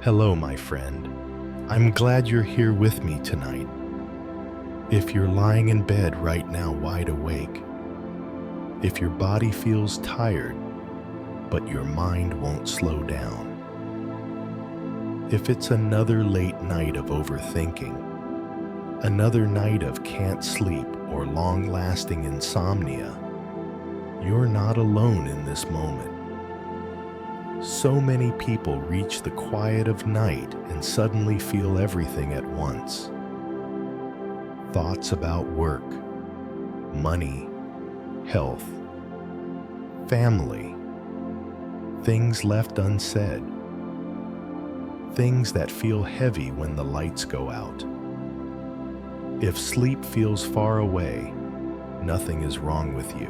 Hello, my friend. I'm glad you're here with me tonight. If you're lying in bed right now wide awake, if your body feels tired, but your mind won't slow down, if it's another late night of overthinking, another night of can't sleep or long-lasting insomnia, you're not alone in this moment. So many people reach the quiet of night and suddenly feel everything at once. Thoughts about work, money, health, family, things left unsaid, things that feel heavy when the lights go out. If sleep feels far away, nothing is wrong with you.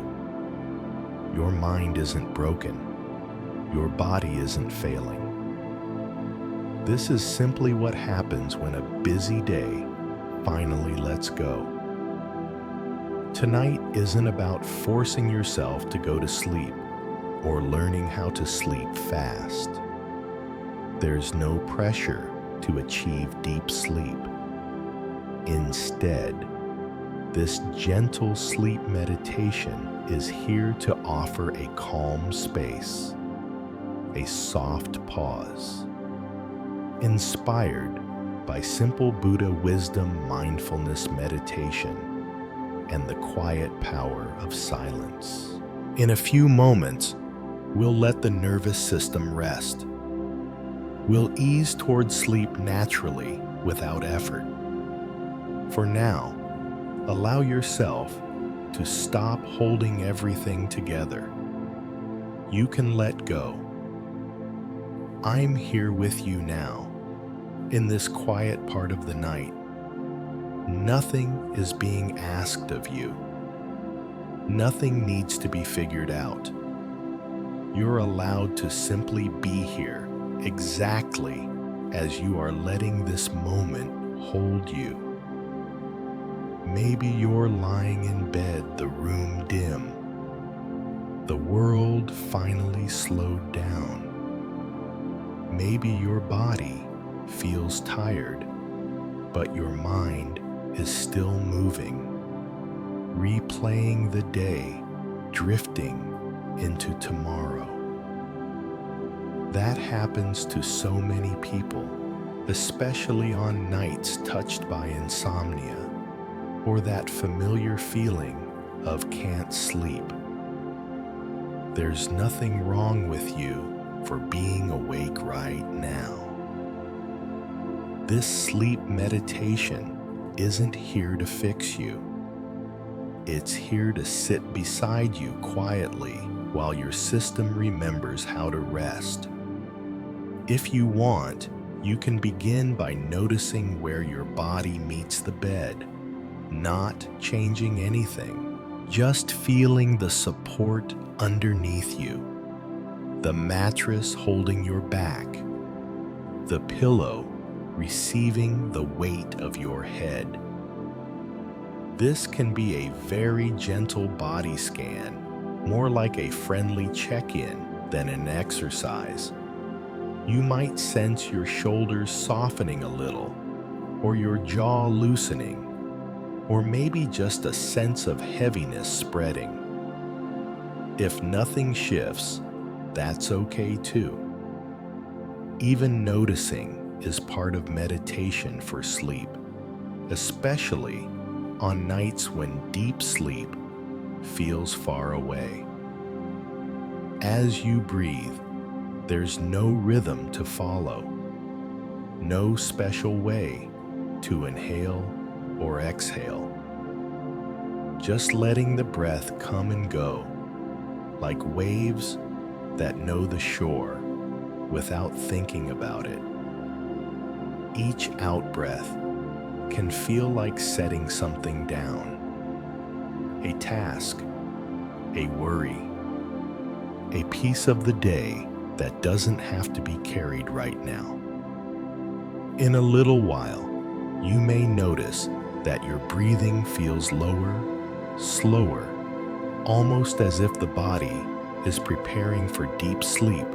Your mind isn't broken. Your body isn't failing. This is simply what happens when a busy day finally lets go. Tonight isn't about forcing yourself to go to sleep or learning how to sleep fast. There's no pressure to achieve deep sleep. Instead, this gentle sleep meditation is here to offer a calm space, a soft pause, inspired by simple Buddha wisdom mindfulness meditation and the quiet power of silence. In a few moments, we'll let the nervous system rest. We'll ease towards sleep naturally without effort. For now, allow yourself to stop holding everything together. You can let go. I'm here with you now, in this quiet part of the night. Nothing is being asked of you. Nothing needs to be figured out. You're allowed to simply be here, exactly as you are letting this moment hold you. Maybe you're lying in bed, the room dim. The world finally slowed down. Maybe your body feels tired, but your mind is still moving, replaying the day, drifting into tomorrow. That happens to so many people, especially on nights touched by insomnia, or that familiar feeling of can't sleep. There's nothing wrong with you for being awake right now. This sleep meditation isn't here to fix you. It's here to sit beside you quietly while your system remembers how to rest. If you want, you can begin by noticing where your body meets the bed, not changing anything, just feeling the support underneath you. The mattress holding your back, the pillow receiving the weight of your head. This can be a very gentle body scan, more like a friendly check-in than an exercise. You might sense your shoulders softening a little, or your jaw loosening, or maybe just a sense of heaviness spreading. If nothing shifts, that's okay too. Even noticing is part of meditation for sleep, especially on nights when deep sleep feels far away. As you breathe, there's no rhythm to follow, no special way to inhale or exhale. Just letting the breath come and go, like waves that know the shore without thinking about it. Each out-breath can feel like setting something down, a task, a worry, a piece of the day that doesn't have to be carried right now. In a little while, you may notice that your breathing feels lower, slower, almost as if the body is preparing for deep sleep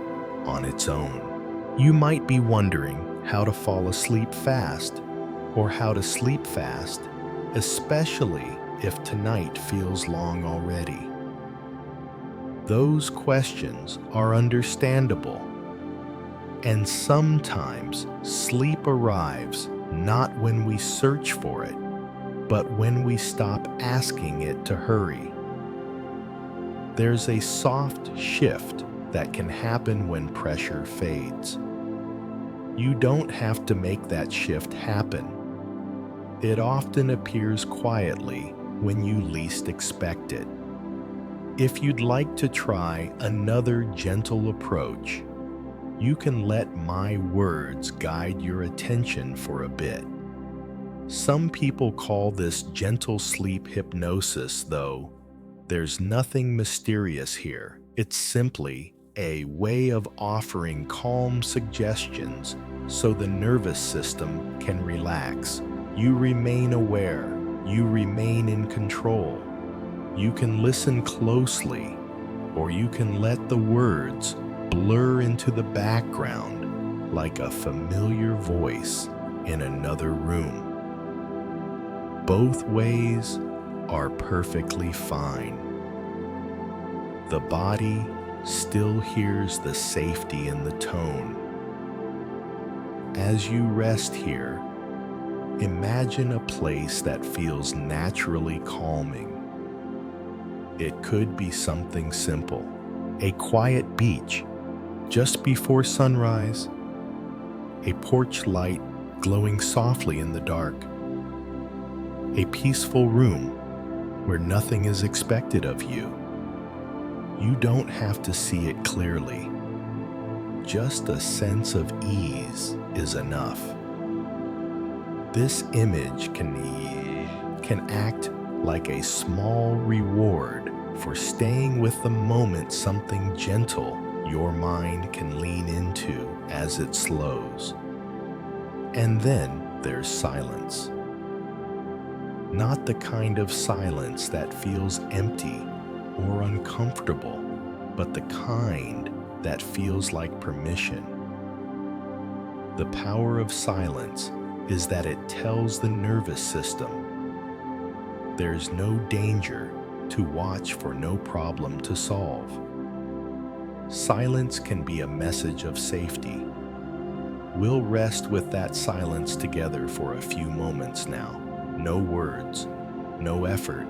on its own. You might be wondering how to fall asleep fast, or how to sleep fast, especially if tonight feels long already. Those questions are understandable, and sometimes sleep arrives not when we search for it, but when we stop asking it to hurry. There's a soft shift that can happen when pressure fades. You don't have to make that shift happen. It often appears quietly when you least expect it. If you'd like to try another gentle approach, you can let my words guide your attention for a bit. Some people call this gentle sleep hypnosis, though. There's nothing mysterious here. It's simply a way of offering calm suggestions so the nervous system can relax. You remain aware. You remain in control. You can listen closely, or you can let the words blur into the background like a familiar voice in another room. Both ways are perfectly fine. The body still hears the safety in the tone. As you rest here, imagine a place that feels naturally calming. It could be something simple, a quiet beach just before sunrise, a porch light glowing softly in the dark, a peaceful room where nothing is expected of you. You don't have to see it clearly. Just a sense of ease is enough. This image can act like a small reward for staying with the moment, something gentle your mind can lean into as it slows. And then there's silence. Not the kind of silence that feels empty or uncomfortable, but the kind that feels like permission. The power of silence is that it tells the nervous system there's no danger to watch for, no problem to solve. Silence can be a message of safety. We'll rest with that silence together for a few moments now. No words, no effort,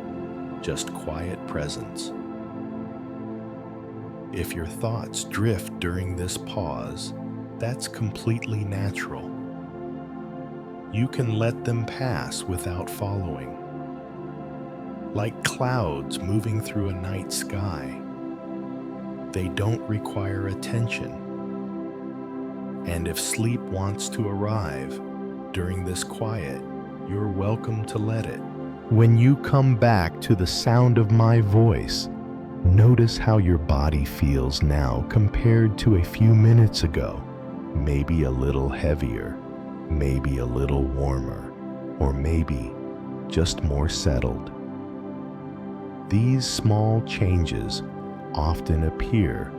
just quiet presence. If your thoughts drift during this pause, that's completely natural. You can let them pass without following. Like clouds moving through a night sky, they don't require attention. And if sleep wants to arrive during this quiet, you're welcome to let it. When you come back to the sound of my voice, notice how your body feels now compared to a few minutes ago. Maybe a little heavier, maybe a little warmer, or maybe just more settled. These small changes often appear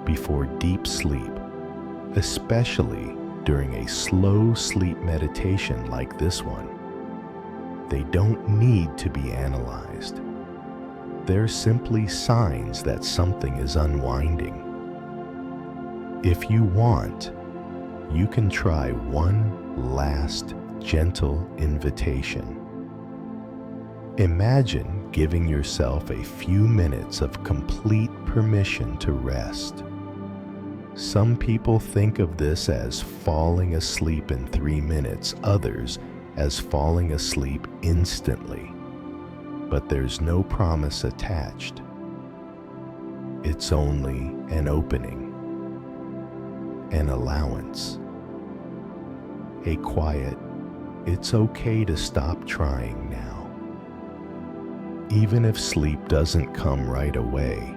before deep sleep, especially during a slow sleep meditation like this one. They don't need to be analyzed. They're simply signs that something is unwinding. If you want, you can try one last gentle invitation. Imagine giving yourself a few minutes of complete permission to rest. Some people think of this as falling asleep in 3 minutes, others as falling asleep instantly. But there's no promise attached. It's only an opening, an allowance, a quiet, it's okay to stop trying now. Even if sleep doesn't come right away,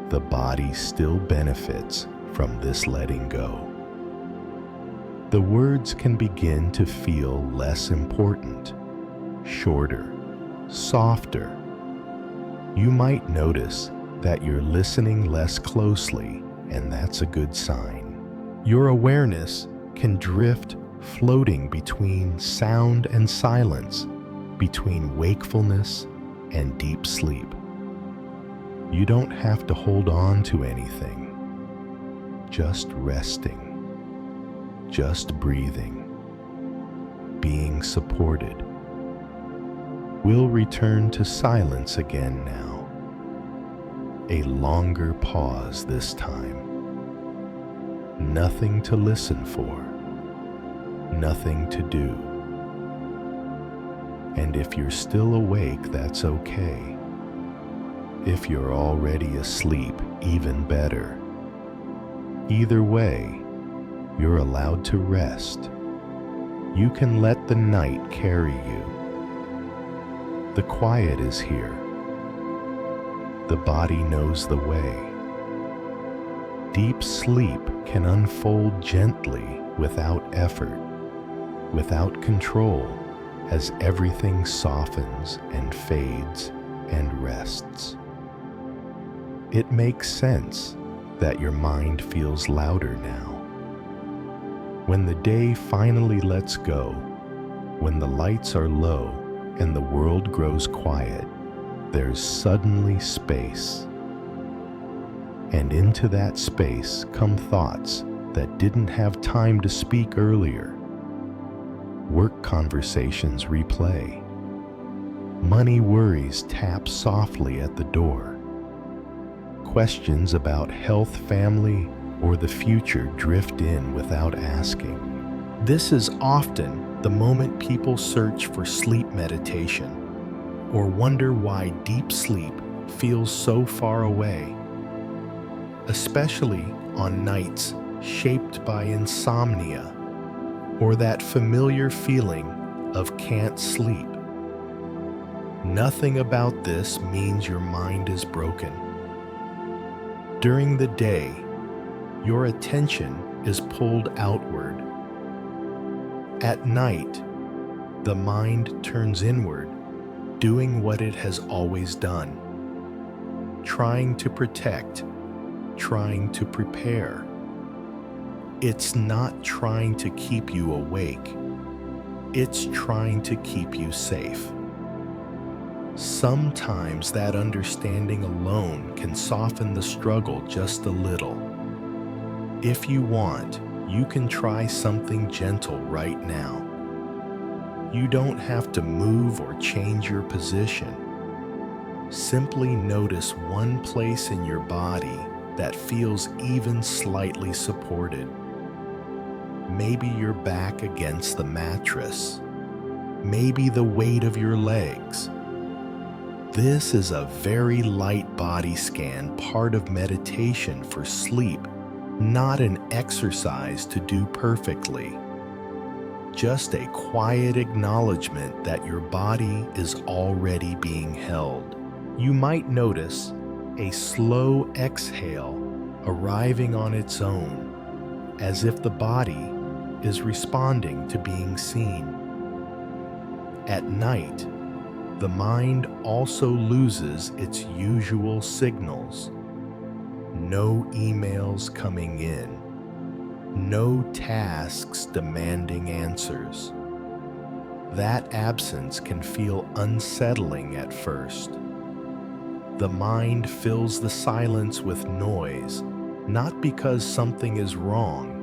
the body still benefits from this letting go. The words can begin to feel less important, shorter, softer. You might notice that you're listening less closely, and that's a good sign. Your awareness can drift floating between sound and silence, between wakefulness and deep sleep. You don't have to hold on to anything, just resting, just breathing, being supported. We'll return to silence again now, a longer pause this time. Nothing to listen for, nothing to do. And if you're still awake, that's okay. If you're already asleep, even better. Either way, you're allowed to rest. You can let the night carry you. The quiet is here. The body knows the way. Deep sleep can unfold gently without effort, without control, as everything softens and fades and rests. It makes sense that your mind feels louder now. When the day finally lets go, when the lights are low and the world grows quiet, there's suddenly space. And into that space come thoughts that didn't have time to speak earlier. Work conversations replay. Money worries tap softly at the door. Questions about health, family, or the future drift in without asking. This is often the moment people search for sleep meditation or wonder why deep sleep feels so far away, especially on nights shaped by insomnia or that familiar feeling of can't sleep. Nothing about this means your mind is broken. During the day, your attention is pulled outward. At night, the mind turns inward, doing what it has always done, trying to protect, trying to prepare. It's not trying to keep you awake. It's trying to keep you safe. Sometimes that understanding alone can soften the struggle just a little. If you want, you can try something gentle right now. You don't have to move or change your position. Simply notice one place in your body that feels even slightly supported. Maybe your back against the mattress. Maybe the weight of your legs. This is a very light body scan, part of meditation for sleep, not an exercise to do perfectly. Just a quiet acknowledgement that your body is already being held. You might notice a slow exhale arriving on its own, as if the body is responding to being seen. At night, the mind also loses its usual signals. No emails coming in. No tasks demanding answers. That absence can feel unsettling at first. The mind fills the silence with noise, not because something is wrong,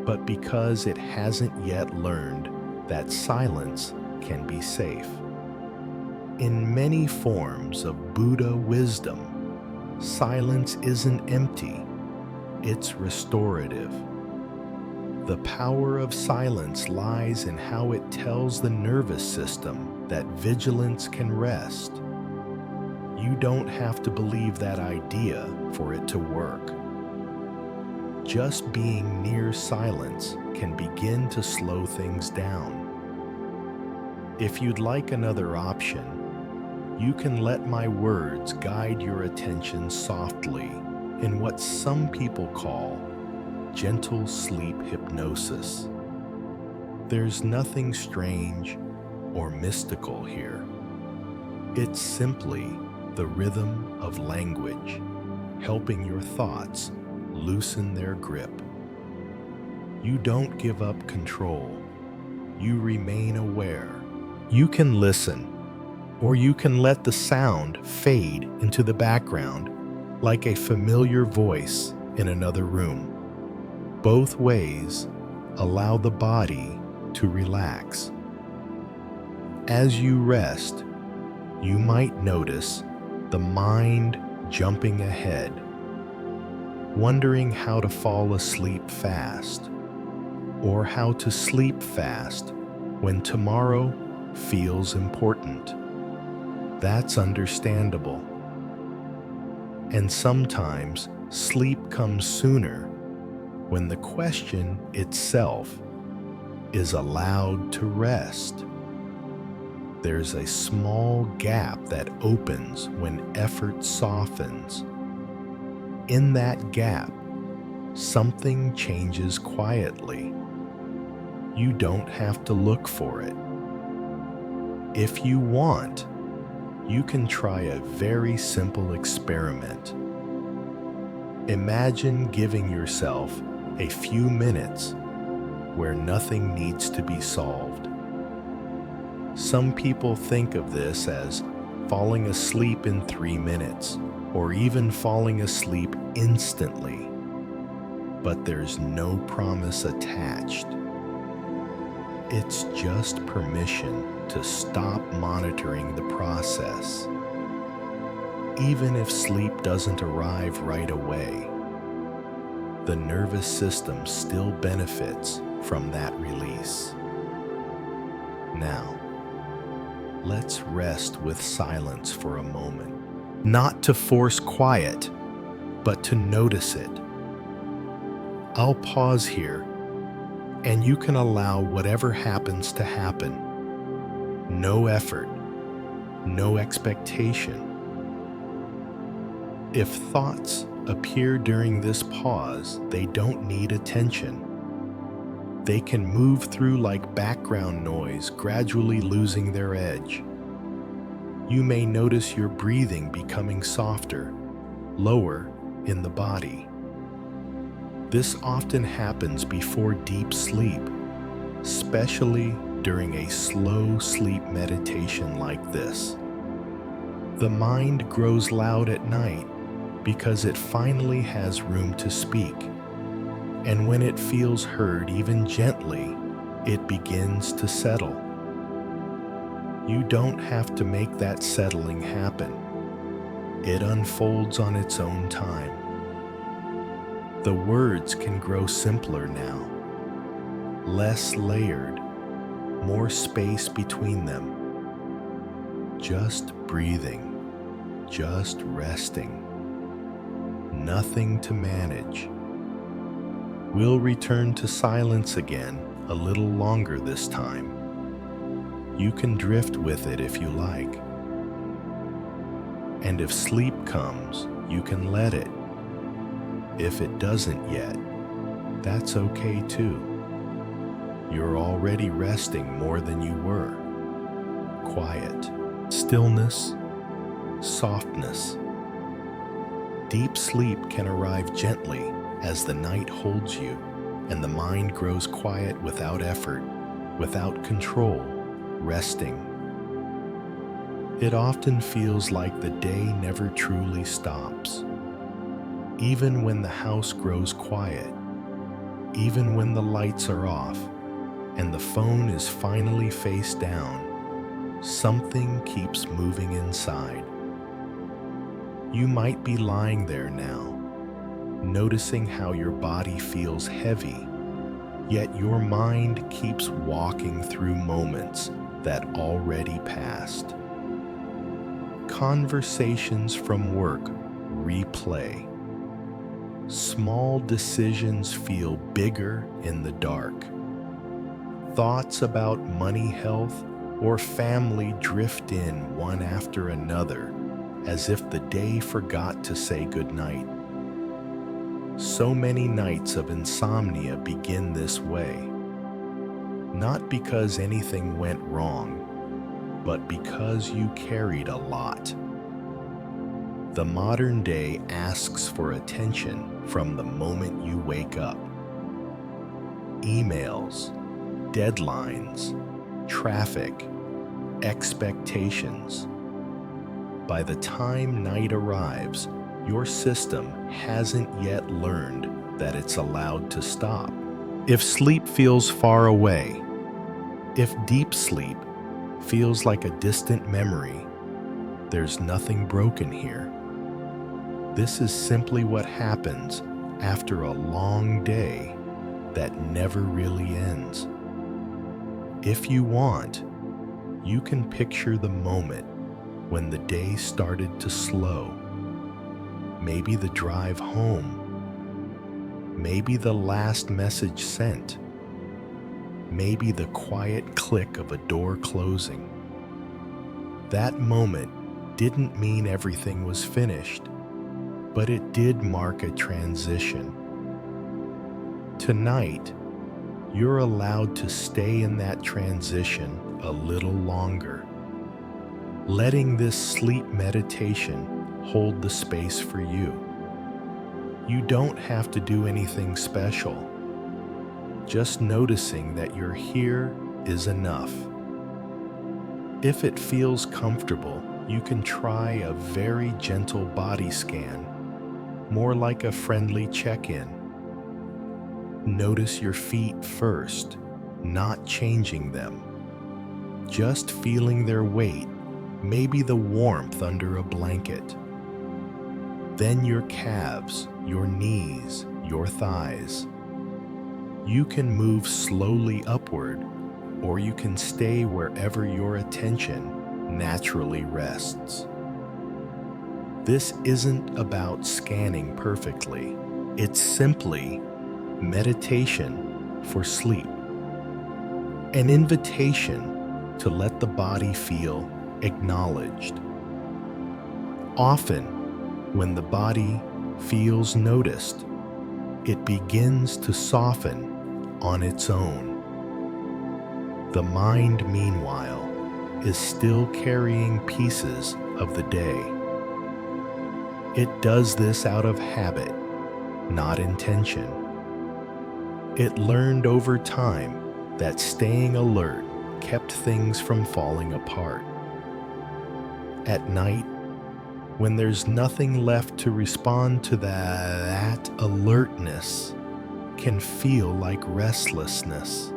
but because it hasn't yet learned that silence can be safe. In many forms of Buddha wisdom, silence isn't empty, it's restorative. The power of silence lies in how it tells the nervous system that vigilance can rest. You don't have to believe that idea for it to work. Just being near silence can begin to slow things down. If you'd like another option, you can let my words guide your attention softly in what some people call gentle sleep hypnosis. There's nothing strange or mystical here. It's simply the rhythm of language, helping your thoughts loosen their grip. You don't give up control. You remain aware. You can listen, or you can let the sound fade into the background like a familiar voice in another room. Both ways allow the body to relax. As you rest, you might notice the mind jumping ahead, wondering how to fall asleep fast, or how to sleep fast when tomorrow feels important. That's understandable. And sometimes sleep comes sooner when the question itself is allowed to rest. There's a small gap that opens when effort softens. In that gap, something changes quietly. You don't have to look for it. If you want, you can try a very simple experiment. Imagine giving yourself a few minutes where nothing needs to be solved. Some people think of this as falling asleep in 3 minutes, or even falling asleep instantly. But there's no promise attached. It's just permission to stop monitoring the process. Even if sleep doesn't arrive right away, the nervous system still benefits from that release. Now, let's rest with silence for a moment. Not to force quiet, but to notice it. I'll pause here, and you can allow whatever happens to happen. No effort, no expectation. If thoughts appear during this pause, they don't need attention. They can move through like background noise, gradually losing their edge. You may notice your breathing becoming softer, lower in the body. This often happens before deep sleep, especially during a slow sleep meditation like this. The mind grows loud at night because it finally has room to speak. And when it feels heard even gently, it begins to settle. You don't have to make that settling happen. It unfolds on its own time. The words can grow simpler now, less layered, more space between them. Just breathing, just resting. Nothing to manage. We'll return to silence again a little longer this time. You can drift with it if you like. And if sleep comes, you can let it. If it doesn't yet, that's okay too. You're already resting more than you were. Quiet, stillness, softness. Deep sleep can arrive gently as the night holds you and the mind grows quiet without effort, without control, resting. It often feels like the day never truly stops. Even when the house grows quiet, even when the lights are off and the phone is finally face down, something keeps moving inside. You might be lying there now, noticing how your body feels heavy, yet your mind keeps walking through moments that already passed. Conversations from work replay. Small decisions feel bigger in the dark. Thoughts about money, health, or family drift in one after another, as if the day forgot to say goodnight. So many nights of insomnia begin this way, not because anything went wrong, but because you carried a lot. The modern day asks for attention from the moment you wake up. emails, deadlines, traffic, expectations. By the time night arrives, your system hasn't yet learned that it's allowed to stop. If sleep feels far away, if deep sleep feels like a distant memory, there's nothing broken here. This is simply what happens after a long day that never really ends. If you want, you can picture the moment when the day started to slow. Maybe the drive home. Maybe the last message sent. Maybe the quiet click of a door closing. That moment didn't mean everything was finished, but it did mark a transition. Tonight, you're allowed to stay in that transition a little longer, letting this sleep meditation hold the space for you. You don't have to do anything special. Just noticing that you're here is enough. If it feels comfortable, you can try a very gentle body scan, more like a friendly check-in. Notice your feet first, not changing them. Just feeling their weight, maybe the warmth under a blanket. Then your calves, your knees, your thighs. You can move slowly upward, or you can stay wherever your attention naturally rests. This isn't about scanning perfectly. It's simply meditation for sleep. An invitation to let the body feel acknowledged. Often, when the body feels noticed, it begins to soften on its own. The mind, meanwhile, is still carrying pieces of the day. It does this out of habit, not intention. It learned over time that staying alert kept things from falling apart. At night, when there's nothing left to respond to, that alertness can feel like restlessness.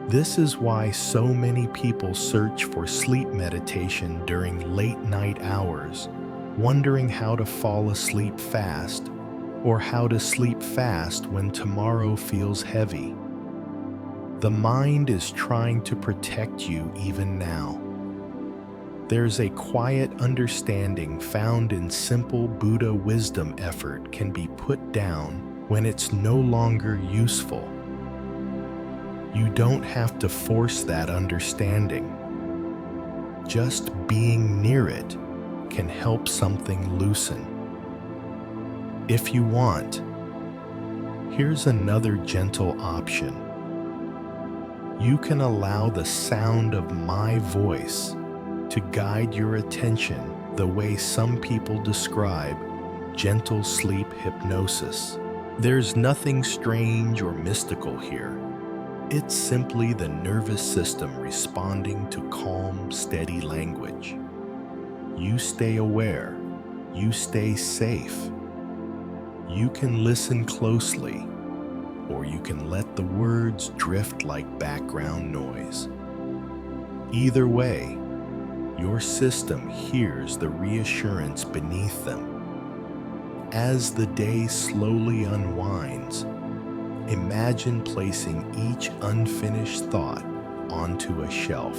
This is why so many people search for sleep meditation during late night hours, wondering how to fall asleep fast, or how to sleep fast when tomorrow feels heavy. The mind is trying to protect you even now. There's a quiet understanding found in simple Buddha wisdom effort can be put down when it's no longer useful. You don't have to force that understanding. Just being near it can help something loosen. If you want, here's another gentle option. You can allow the sound of my voice to guide your attention the way some people describe gentle sleep hypnosis. There's nothing strange or mystical here. It's simply the nervous system responding to calm, steady language. You stay aware. You stay safe. You can listen closely, or you can let the words drift like background noise. Either way, your system hears the reassurance beneath them. As the day slowly unwinds, imagine placing each unfinished thought onto a shelf.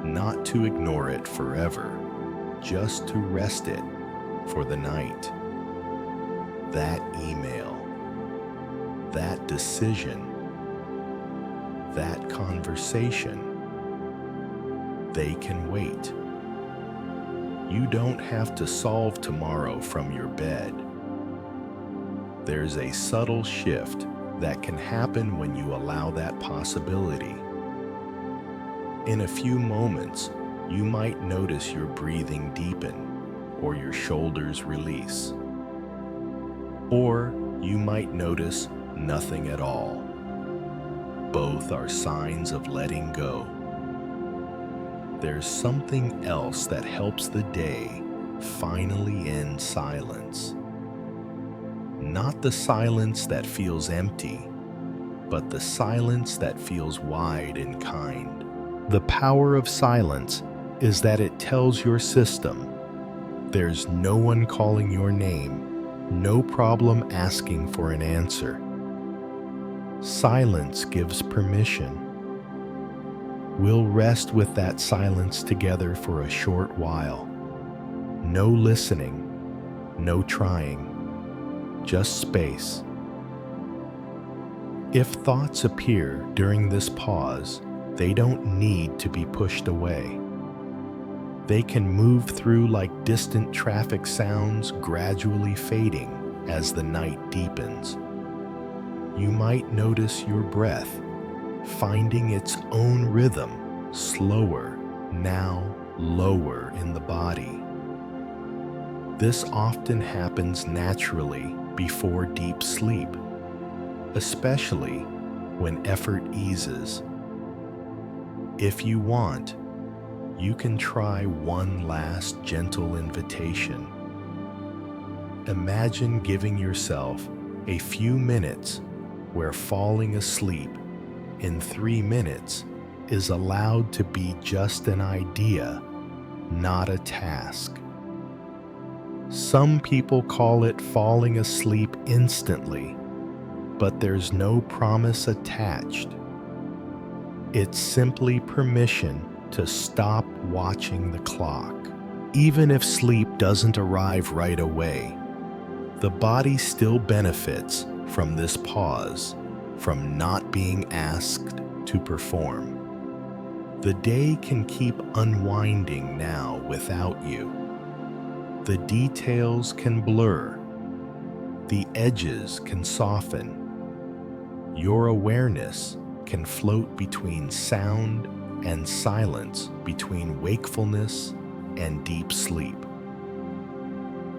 Not to ignore it forever, just to rest it for the night. That email, that decision, that conversation, they can wait. You don't have to solve tomorrow from your bed. There's a subtle shift that can happen when you allow that possibility. In a few moments, you might notice your breathing deepen or your shoulders release. Or you might notice nothing at all. Both are signs of letting go. There's something else that helps the day finally end silence. Not the silence that feels empty, but the silence that feels wide and kind. The power of silence is that it tells your system there's no one calling your name, no problem asking for an answer. Silence gives permission. We'll rest with that silence together for a short while. No listening, no trying, just space. If thoughts appear during this pause, they don't need to be pushed away. They can move through like distant traffic sounds, gradually fading as the night deepens. You might notice your breath finding its own rhythm, slower, now lower in the body. This often happens naturally before deep sleep, especially when effort eases. If you want, you can try one last gentle invitation. Imagine giving yourself a few minutes where falling asleep in 3 minutes is allowed to be just an idea, not a task. Some people call it falling asleep instantly, but there's no promise attached. It's simply permission to stop watching the clock. Even if sleep doesn't arrive right away, the body still benefits from this pause, from not being asked to perform. The day can keep unwinding now without you. The details can blur. The edges can soften. Your awareness can float between sound and silence, between wakefulness and deep sleep.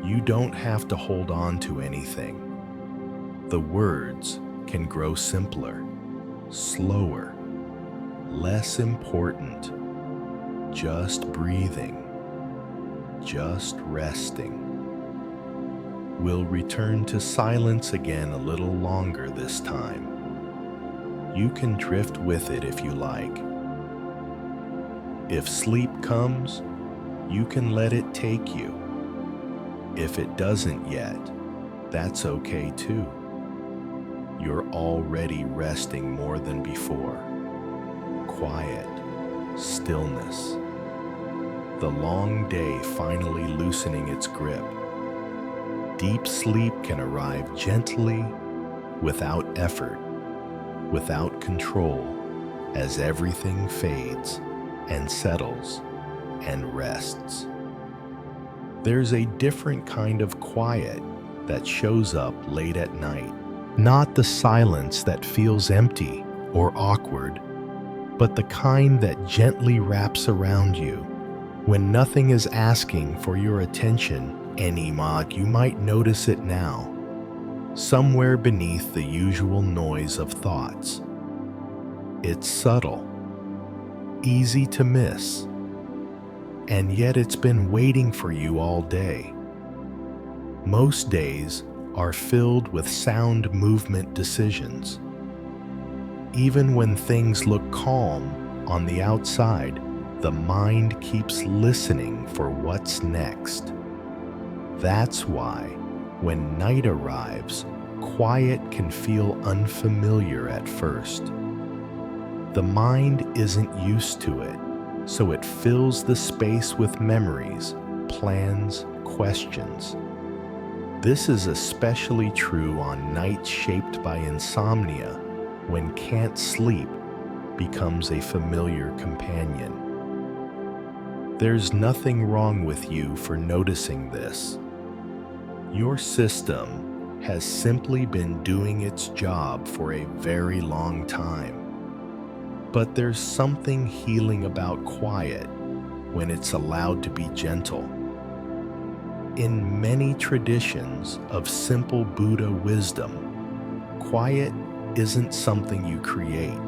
You don't have to hold on to anything. The words can grow simpler, slower, less important, just breathing, just resting. We'll return to silence again a little longer this time. You can drift with it if you like. If sleep comes, you can let it take you. If it doesn't yet, that's okay too. You're already resting more than before. Quiet, stillness. The long day finally loosening its grip. Deep sleep can arrive gently, without effort, without control, as everything fades and settles and rests. There's a different kind of quiet that shows up late at night. Not the silence that feels empty or awkward, but the kind that gently wraps around you. When nothing is asking for your attention anymore, you might notice it now, somewhere beneath the usual noise of thoughts. It's subtle, easy to miss, and yet it's been waiting for you all day. Most days are filled with sound movement decisions. Even when things look calm on the outside, the mind keeps listening for what's next. That's why, when night arrives, quiet can feel unfamiliar at first. The mind isn't used to it, so it fills the space with memories, plans, questions. This is especially true on nights shaped by insomnia, when can't sleep becomes a familiar companion. There's nothing wrong with you for noticing this. Your system has simply been doing its job for a very long time. But there's something healing about quiet when it's allowed to be gentle. In many traditions of simple Buddha wisdom, Quiet isn't something you create.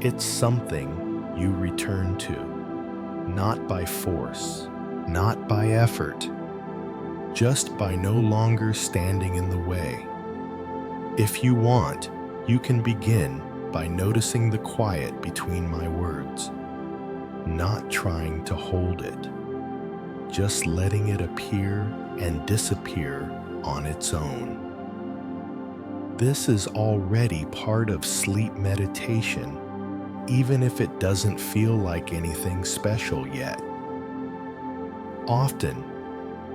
It's something you return to, not by force, not by effort, just by no longer standing in the way. If you want, you can begin by noticing the quiet between my words, not trying to hold it, just letting it appear and disappear on its own. This is already part of sleep meditation, even if it doesn't feel like anything special yet. Often,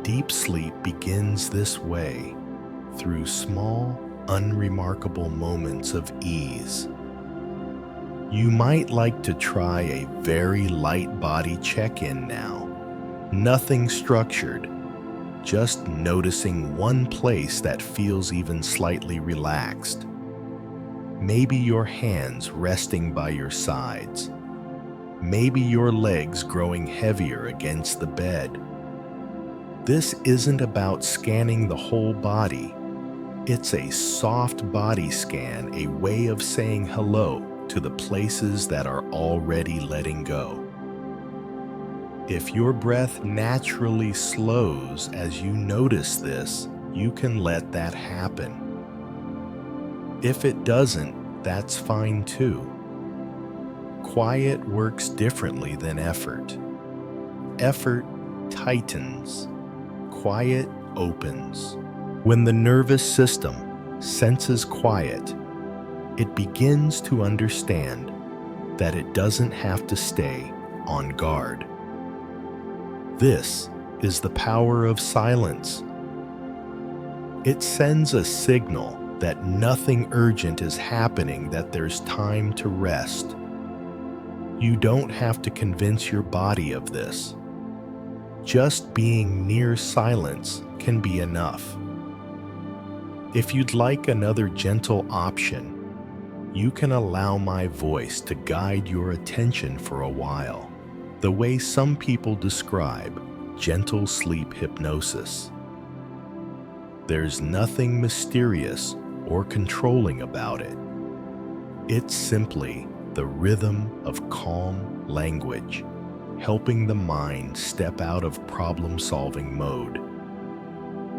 deep sleep begins this way, through small, unremarkable moments of ease. You might like to try a very light body check-in now. Nothing structured, just noticing one place that feels even slightly relaxed. Maybe your hands resting by your sides. Maybe your legs growing heavier against the bed. This isn't about scanning the whole body. It's a soft body scan, a way of saying hello to the places that are already letting go. If your breath naturally slows as you notice this, you can let that happen. If it doesn't, that's fine too. Quiet works differently than effort. Effort tightens. Quiet opens. When the nervous system senses quiet, it begins to understand that it doesn't have to stay on guard. This is the power of silence. It sends a signal that nothing urgent is happening, that there's time to rest. You don't have to convince your body of this. Just being near silence can be enough. If you'd like another gentle option, you can allow my voice to guide your attention for a while, the way some people describe gentle sleep hypnosis. There's nothing mysterious or controlling about it. It's simply the rhythm of calm language, helping the mind step out of problem-solving mode.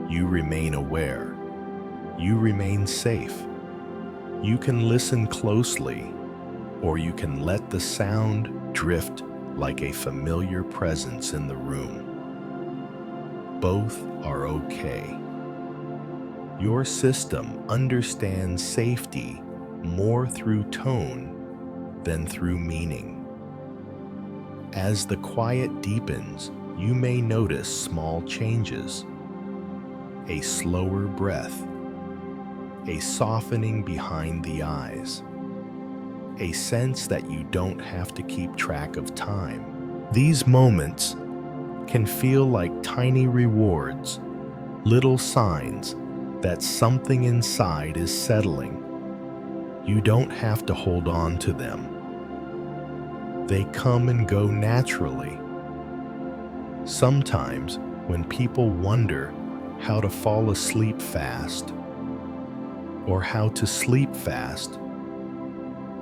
You remain aware. You remain safe. You can listen closely, or you can let the sound drift like a familiar presence in the room. Both are okay. Your system understands safety more through tone than through meaning. As the quiet deepens, you may notice small changes. A slower breath, a softening behind the eyes, a sense that you don't have to keep track of time. These moments can feel like tiny rewards, little signs that something inside is settling. You don't have to hold on to them. They come and go naturally. Sometimes, when people wonder how to fall asleep fast or how to sleep fast,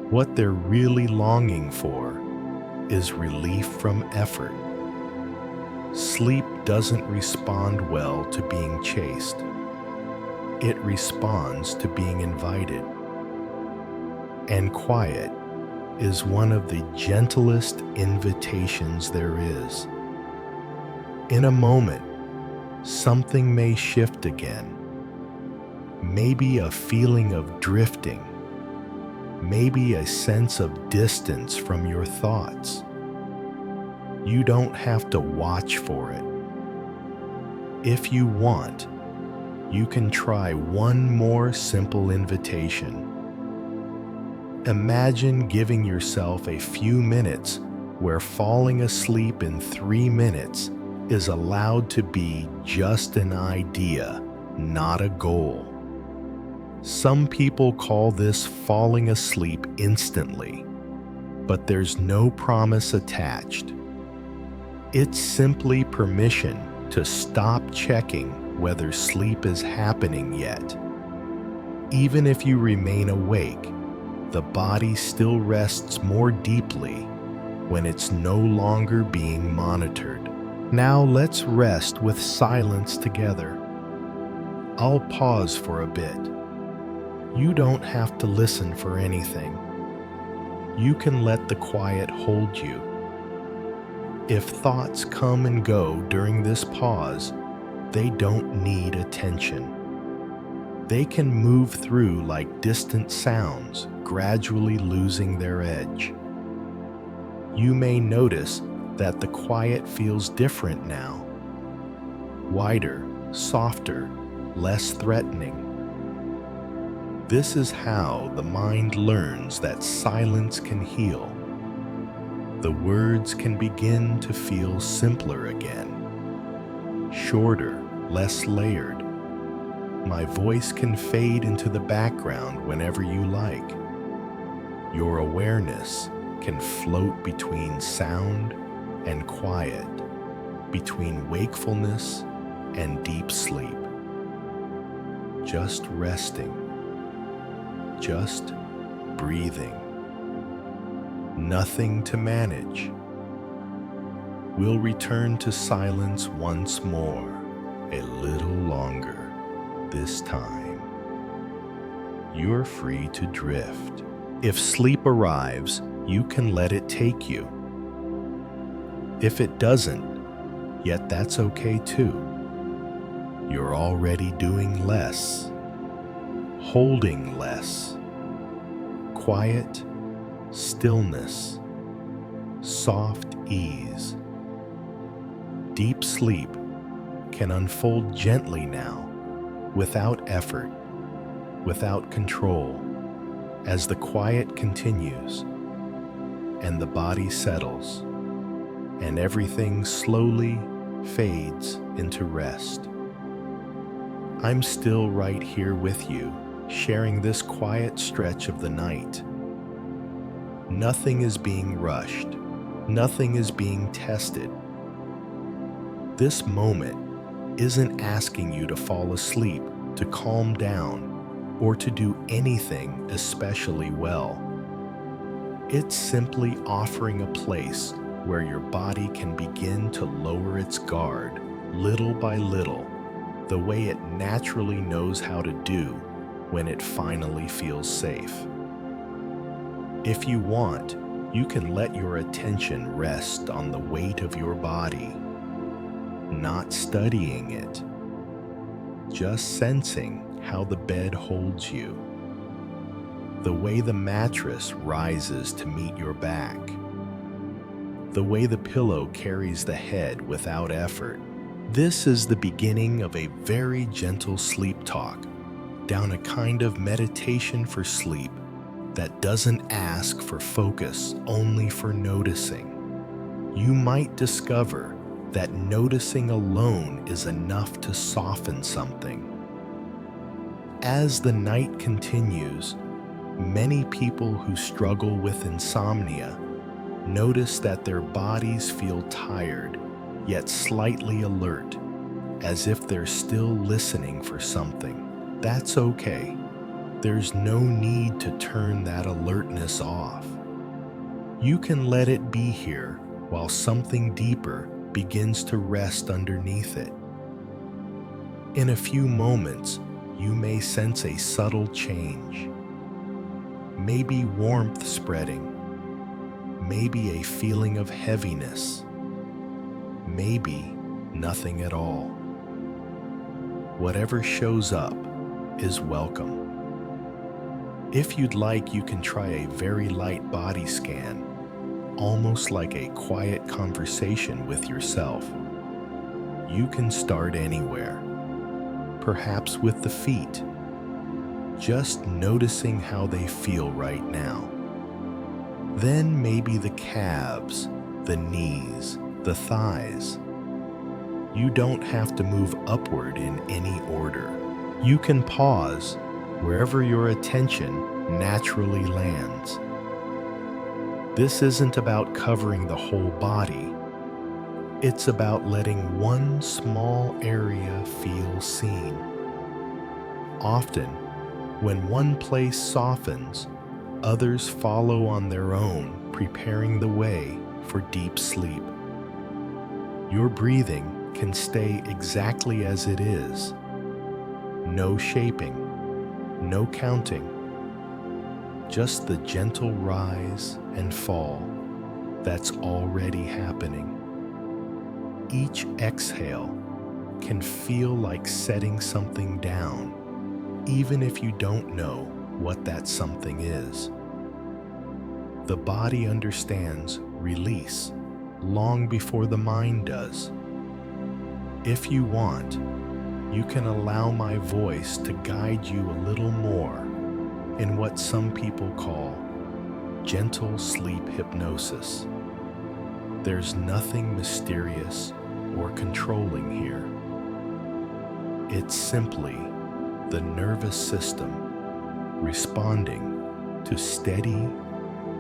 what they're really longing for is relief from effort. Sleep doesn't respond well to being chased. It responds to being invited. And quiet is one of the gentlest invitations there is. In a moment, something may shift again. Maybe a feeling of drifting. Maybe a sense of distance from your thoughts. You don't have to watch for it. If you want, you can try one more simple invitation. Imagine giving yourself a few minutes where falling asleep in 3 minutes is allowed to be just an idea, not a goal. Some people call this falling asleep instantly, but there's no promise attached. It's simply permission to stop checking whether sleep is happening yet. Even if you remain awake, the body still rests more deeply when it's no longer being monitored. Now let's rest with silence together. I'll pause for a bit. You don't have to listen for anything. You can let the quiet hold you. If thoughts come and go during this pause, they don't need attention. They can move through like distant sounds, gradually losing their edge. You may notice that the quiet feels different now. Wider, softer, less threatening. This is how the mind learns that silence can heal. The words can begin to feel simpler again, shorter, less layered. My voice can fade into the background whenever you like. Your awareness can float between sound and quiet, between wakefulness and deep sleep. Just resting, just breathing. Nothing to manage. We'll return to silence once more, a little longer this time. You're free to drift. If sleep arrives, you can let it take you. If it doesn't, yet that's okay too. You're already doing less, holding less. Quiet, stillness, soft ease. Deep sleep can unfold gently now, without effort, without control, as the quiet continues and the body settles and everything slowly fades into rest. I'm still right here with you, sharing this quiet stretch of the night. Nothing is being rushed. Nothing is being tested. This moment isn't asking you to fall asleep, to calm down, or to do anything especially well. It's simply offering a place where your body can begin to lower its guard, little by little, the way it naturally knows how to do when it finally feels safe. If you want, you can let your attention rest on the weight of your body, not studying it, just sensing how the bed holds you, the way the mattress rises to meet your back, the way the pillow carries the head without effort. This is the beginning of a very gentle sleep talk, down a kind of meditation for sleep that doesn't ask for focus, only for noticing. You might discover that noticing alone is enough to soften something. As the night continues, many people who struggle with insomnia notice that their bodies feel tired, yet slightly alert, as if they're still listening for something. That's okay. There's no need to turn that alertness off. You can let it be here while something deeper begins to rest underneath it. In a few moments, you may sense a subtle change. Maybe warmth spreading, maybe a feeling of heaviness, maybe nothing at all. Whatever shows up is welcome. If you'd like, you can try a very light body scan, almost like a quiet conversation with yourself. You can start anywhere, perhaps with the feet, just noticing how they feel right now. Then maybe the calves, the knees, the thighs. You don't have to move upward in any order. You can pause wherever your attention naturally lands. This isn't about covering the whole body. It's about letting one small area feel seen. Often, When one place softens, others follow on their own, preparing the way for deep sleep. Your breathing can stay exactly as it is. No shaping, no counting, just the gentle rise and fall that's already happening. Each exhale can feel like setting something down, even if you don't know what that something is. The body understands release long before the mind does. If you want, you can allow my voice to guide you a little more in what some people call gentle sleep hypnosis. There's nothing mysterious or controlling here. It's simply the nervous system responding to steady,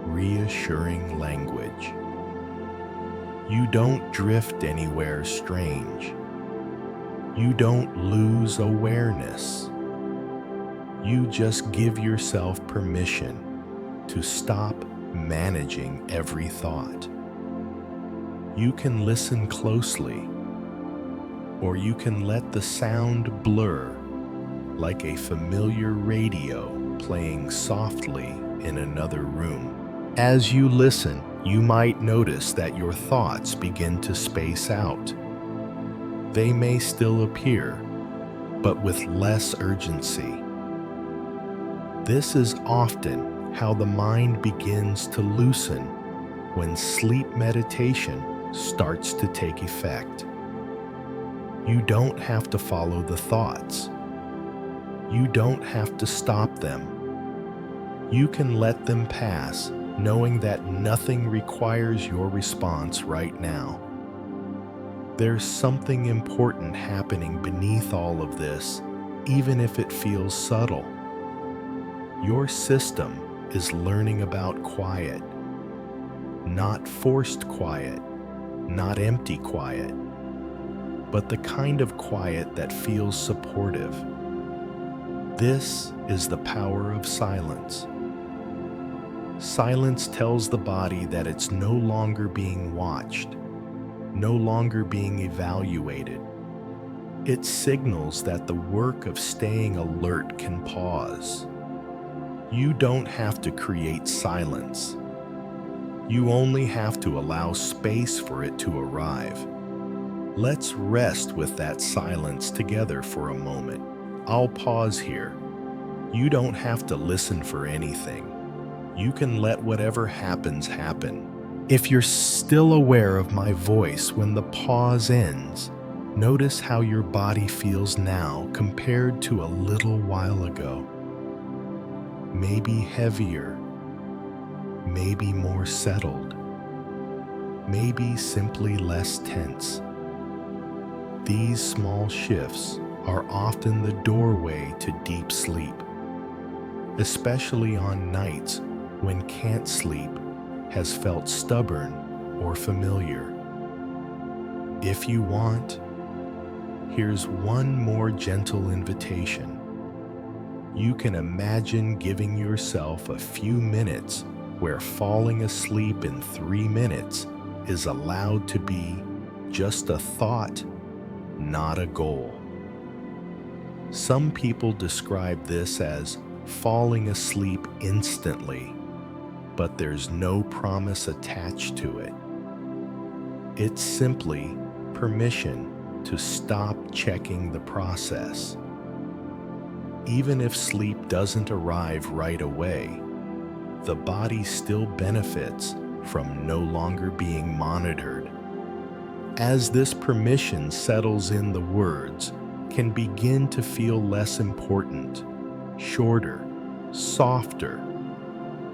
reassuring language. You don't drift anywhere strange. You don't lose awareness. You just give yourself permission to stop managing every thought. You can listen closely, or you can let the sound blur like a familiar radio playing softly in another room. As you listen, you might notice that your thoughts begin to space out. They may still appear, but with less urgency. This is often how the mind begins to loosen when sleep meditation starts to take effect. You don't have to follow the thoughts. You don't have to stop them. You can let them pass, knowing that nothing requires your response right now. There's something important happening beneath all of this, even if it feels subtle. Your system is learning about quiet, not forced quiet, not empty quiet, but the kind of quiet that feels supportive. This is the power of silence. Silence tells the body that it's no longer being watched, no longer being evaluated. It signals that the work of staying alert can pause. You don't have to create silence. You only have to allow space for it to arrive. Let's rest with that silence together for a moment. I'll pause here. You don't have to listen for anything. You can let whatever happens happen. If you're still aware of my voice when the pause ends, notice how your body feels now compared to a little while ago. Maybe heavier, maybe more settled, maybe simply less tense. These small shifts are often the doorway to deep sleep, especially on nights when can't sleep has felt stubborn or familiar. If you want, here's one more gentle invitation. You can imagine giving yourself a few minutes where falling asleep in 3 minutes is allowed to be just a thought, not a goal. Some people describe this as falling asleep instantly, but there's no promise attached to it. It's simply permission to stop checking the process. Even if sleep doesn't arrive right away, the body still benefits from no longer being monitored. As this permission settles in, the words can begin to feel less important, shorter, softer.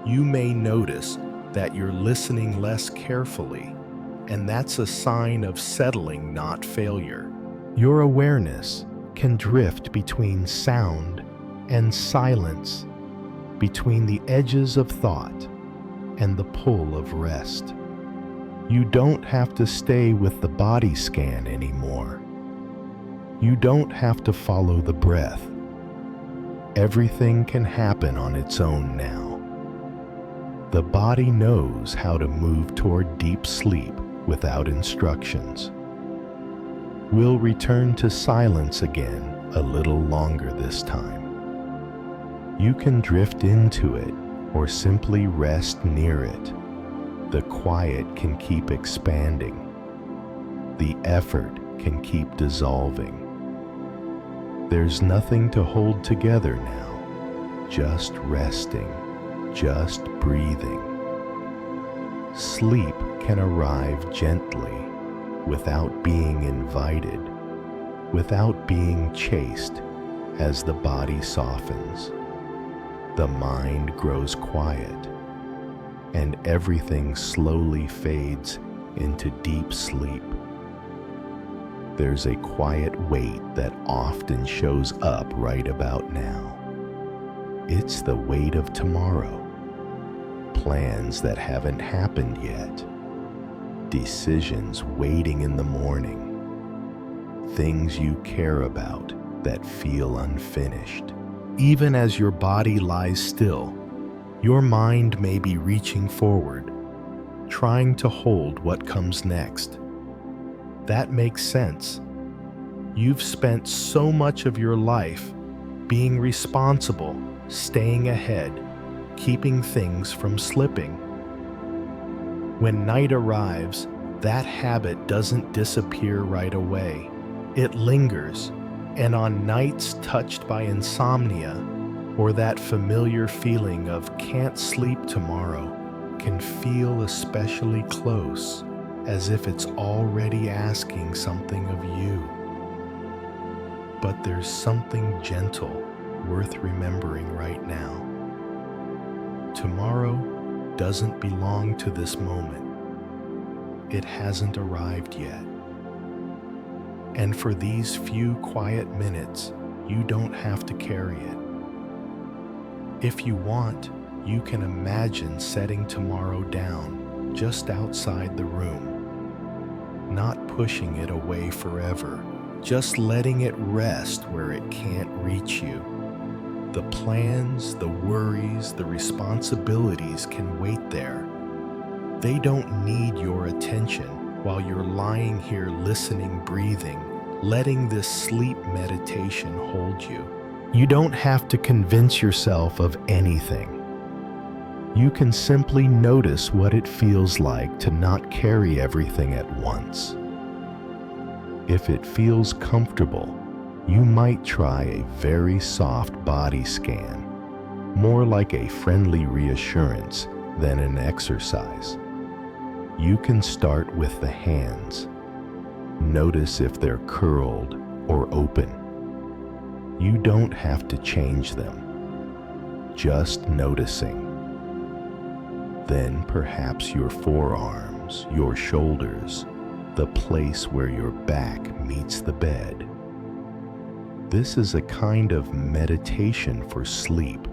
You may notice that you're listening less carefully, and that's a sign of settling, not failure. Your awareness can drift between sound and silence, between the edges of thought and the pull of rest. You don't have to stay with the body scan anymore. You don't have to follow the breath. Everything can happen on its own now. The body knows how to move toward deep sleep without instructions. We'll return to silence again a little longer this time. You can drift into it or simply rest near it. The quiet can keep expanding. The effort can keep dissolving. There's nothing to hold together now, just resting, just breathing. Sleep can arrive gently, without being invited, without being chased, as the body softens. The mind grows quiet, and everything slowly fades into deep sleep. There's a quiet weight that often shows up right about now. It's the weight of tomorrow, plans that haven't happened yet, decisions waiting in the morning, things you care about that feel unfinished. Even as your body lies still, your mind may be reaching forward, trying to hold what comes next. That makes sense. You've spent so much of your life being responsible, staying ahead, keeping things from slipping. When night arrives, that habit doesn't disappear right away. It lingers, and on nights touched by insomnia, or that familiar feeling of can't sleep tomorrow, can feel especially close, as if it's already asking something of you. But there's something gentle worth remembering right now. Tomorrow doesn't belong to this moment. It hasn't arrived yet. And for these few quiet minutes, you don't have to carry it. If you want, you can imagine setting tomorrow down just outside the room, not pushing it away forever, just letting it rest where it can't reach you. The plans, the worries, the responsibilities can wait there. They don't need your attention while you're lying here listening, breathing, letting this sleep meditation hold you. You don't have to convince yourself of anything. You can simply notice what it feels like to not carry everything at once. If it feels comfortable, you might try a very soft body scan, more like a friendly reassurance than an exercise. You can start with the hands. Notice if they're curled or open. You don't have to change them, just noticing. Then perhaps your forearms, your shoulders, the place where your back meets the bed. This is a kind of meditation for sleep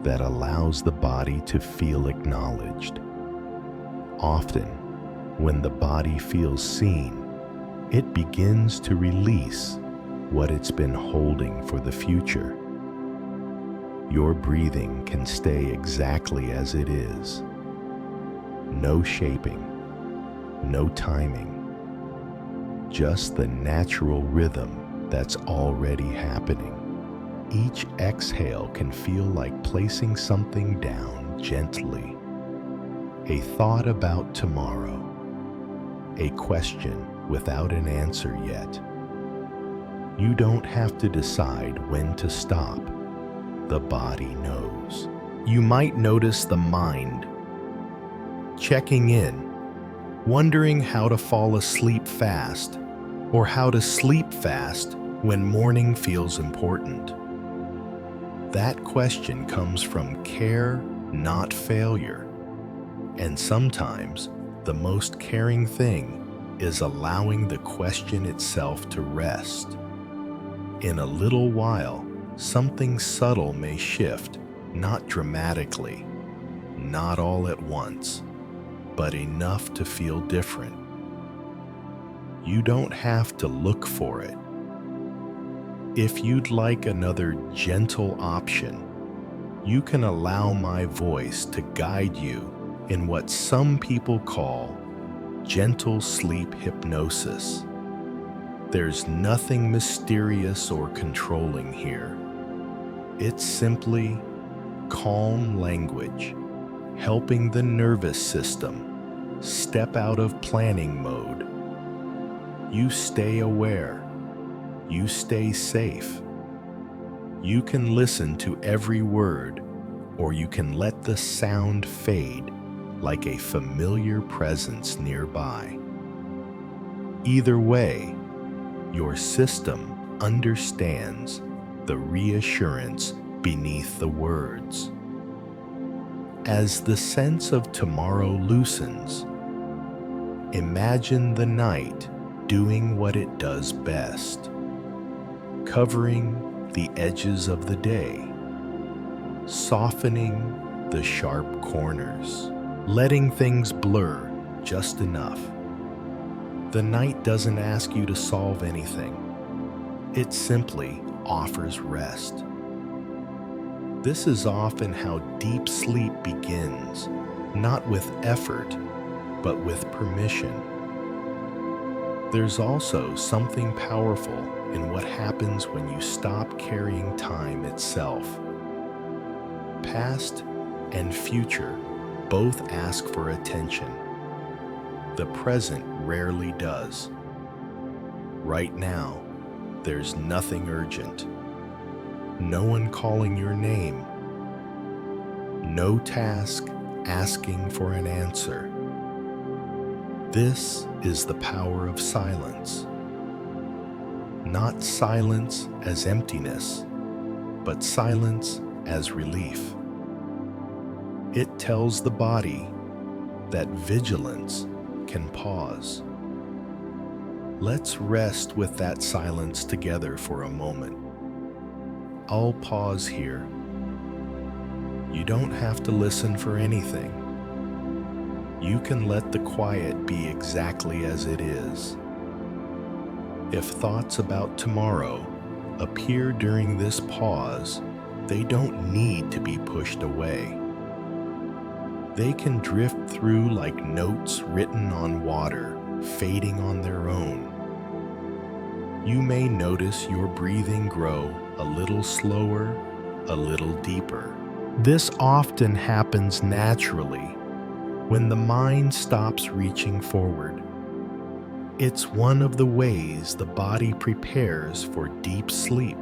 that allows the body to feel acknowledged. Often, when the body feels seen, it begins to release what it's been holding for the future. Your breathing can stay exactly as it is. No shaping, no timing, just the natural rhythm that's already happening. Each exhale can feel like placing something down gently. A thought about tomorrow, a question without an answer yet. You don't have to decide when to stop. The body knows. You might notice the mind checking in, wondering how to fall asleep fast, or how to sleep fast when morning feels important. That question comes from care, not failure. And sometimes the most caring thing is allowing the question itself to rest. In a little while, something subtle may shift, not dramatically, not all at once, but enough to feel different. You don't have to look for it. If you'd like another gentle option, you can allow my voice to guide you in what some people call gentle sleep hypnosis. There's nothing mysterious or controlling here. It's simply calm language, helping the nervous system step out of planning mode. You stay aware. You stay safe. You can listen to every word, or you can let the sound fade like a familiar presence nearby. Either way, your system understands the reassurance beneath the words. As the sense of tomorrow loosens, imagine the night doing what it does best, covering the edges of the day, softening the sharp corners, letting things blur just enough. The night doesn't ask you to solve anything. It simply offers rest. This is often how deep sleep begins, not with effort, but with permission. There's also something powerful in what happens when you stop carrying time itself. Past and future both ask for attention. The present rarely does. Right now, there's nothing urgent. No one calling your name. No task asking for an answer. This is the power of silence. Not silence as emptiness, but silence as relief. It tells the body that vigilance can pause. Let's rest with that silence together for a moment. I'll pause here. You don't have to listen for anything. You can let the quiet be exactly as it is. If thoughts about tomorrow appear during this pause, they don't need to be pushed away. They can drift through like notes written on water, fading on their own. You may notice your breathing grow a little slower, a little deeper. This often happens naturally when the mind stops reaching forward. It's one of the ways the body prepares for deep sleep.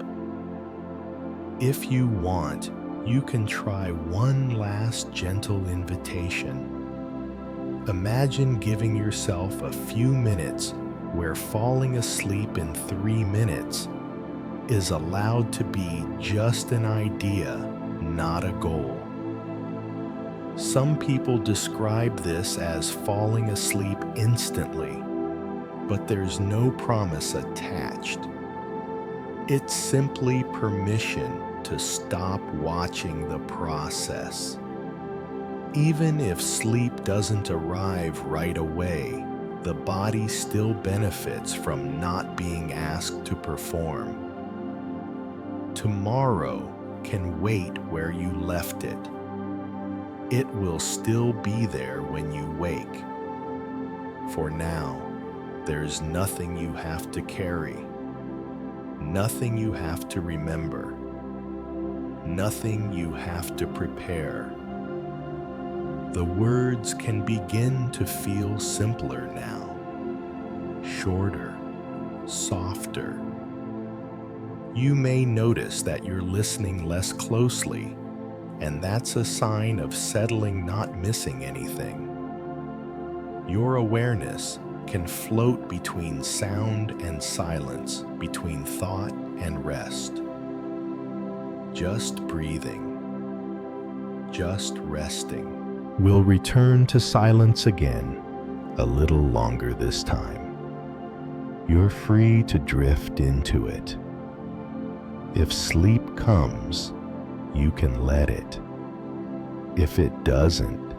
If you want, you can try one last gentle invitation. Imagine giving yourself a few minutes where falling asleep in 3 minutes is allowed to be just an idea, not a goal. Some people describe this as falling asleep instantly, but there's no promise attached. It's simply permission to stop watching the process. Even if sleep doesn't arrive right away, the body still benefits from not being asked to perform. Tomorrow can wait where you left it. It will still be there when you wake. For now, there's nothing you have to carry, nothing you have to remember, nothing you have to prepare. The words can begin to feel simpler now, shorter, softer. You may notice that you're listening less closely, and that's a sign of settling, not missing anything. Your awareness can float between sound and silence, between thought and rest. Just breathing, just resting. We'll return to silence again, a little longer this time. You're free to drift into it. If sleep comes, you can let it. If it doesn't,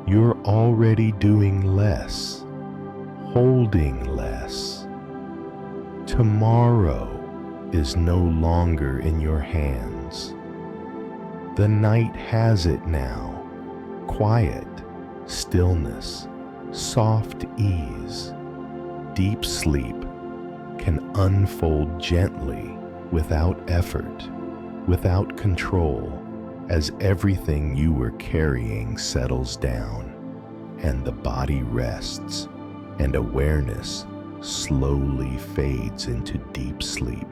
you're already doing less, holding less, Tomorrow is no longer in your hands. The night has it now. Quiet, stillness, soft ease, deep sleep can unfold gently, without effort, without control, as everything you were carrying settles down, and the body rests, and awareness slowly fades into deep sleep.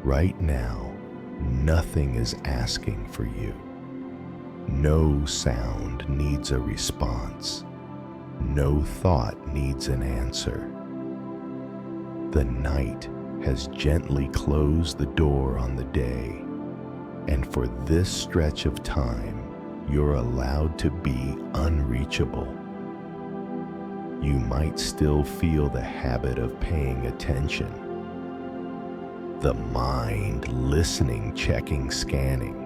Right now, nothing is asking for you. No sound needs a response. No thought needs an answer. The night has gently closed the door on the day, and for this stretch of time, you're allowed to be unreachable. You might still feel the habit of paying attention, the mind listening, checking, scanning.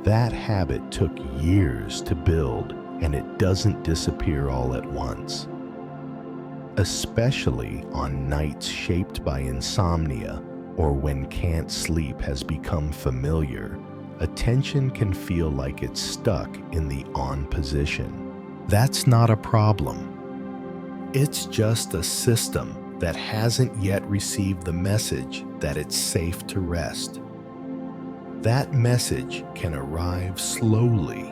That habit took years to build, and it doesn't disappear all at once. Especially on nights shaped by insomnia or when can't sleep has become familiar, attention can feel like it's stuck in the on position. That's not a problem. It's just a system that hasn't yet received the message that it's safe to rest. That message can arrive slowly.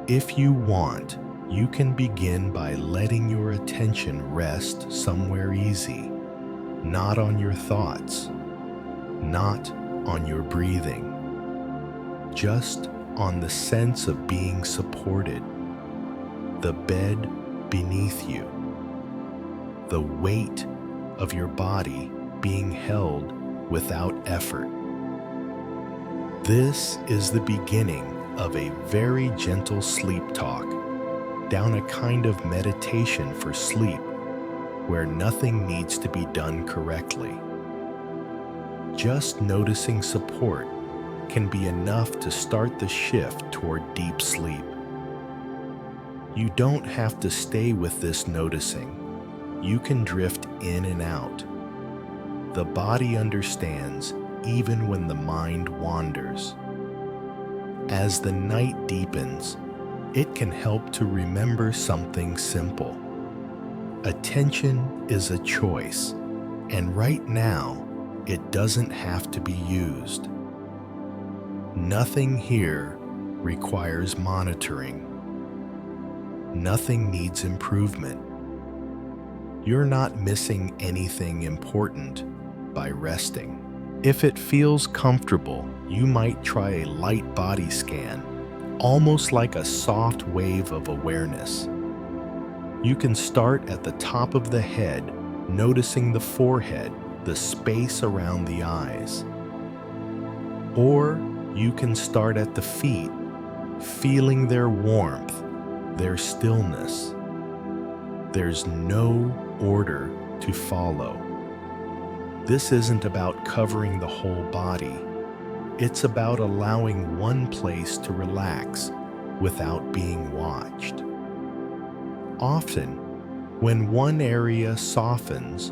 If you want, you can begin by letting your attention rest somewhere easy, not on your thoughts, not on your breathing, just on the sense of being supported, the bed beneath you, the weight of your body being held without effort. This is the beginning of a very gentle sleep talk, down a kind of meditation for sleep, where nothing needs to be done correctly. Just noticing support can be enough to start the shift toward deep sleep. You don't have to stay with this noticing. You can drift in and out. The body understands even when the mind wanders. As the night deepens, it can help to remember something simple. Attention is a choice, and right now, it doesn't have to be used. Nothing here requires monitoring. Nothing needs improvement. You're not missing anything important by resting. If it feels comfortable, you might try a light body scan, almost like a soft wave of awareness. You can start at the top of the head, noticing the forehead, the space around the eyes. Or you can start at the feet, feeling their warmth, their stillness. There's no order to follow. This isn't about covering the whole body. It's about allowing one place to relax without being watched. Often, when one area softens,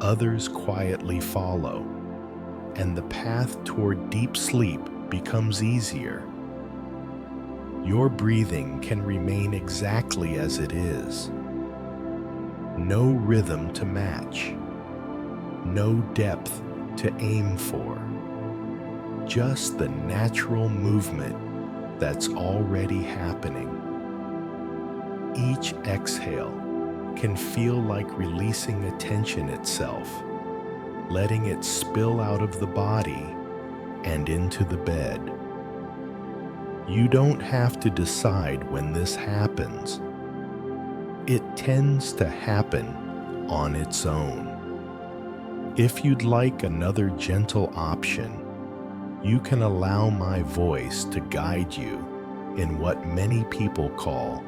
others quietly follow, and the path toward deep sleep becomes easier. Your breathing can remain exactly as it is. No rhythm to match. No depth to aim for. Just the natural movement that's already happening. Each exhale can feel like releasing attention itself, letting it spill out of the body and into the bed. You don't have to decide when this happens. It tends to happen on its own. If you'd like another gentle option, you can allow my voice to guide you in what many people call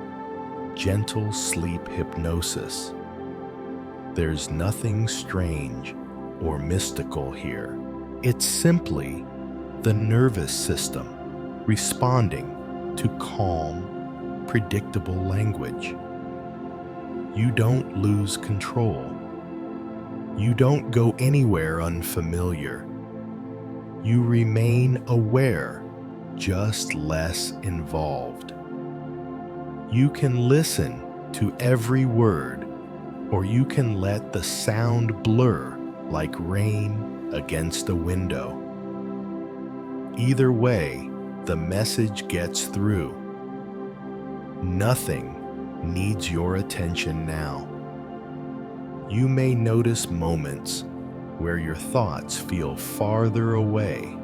gentle sleep hypnosis. There's nothing strange or mystical here. It's simply the nervous system responding to calm, predictable language. You don't lose control. You don't go anywhere unfamiliar. You remain aware, just less involved. You can listen to every word, or you can let the sound blur like rain against a window. Either way, the message gets through. Nothing needs your attention now. You may notice moments where your thoughts feel farther away,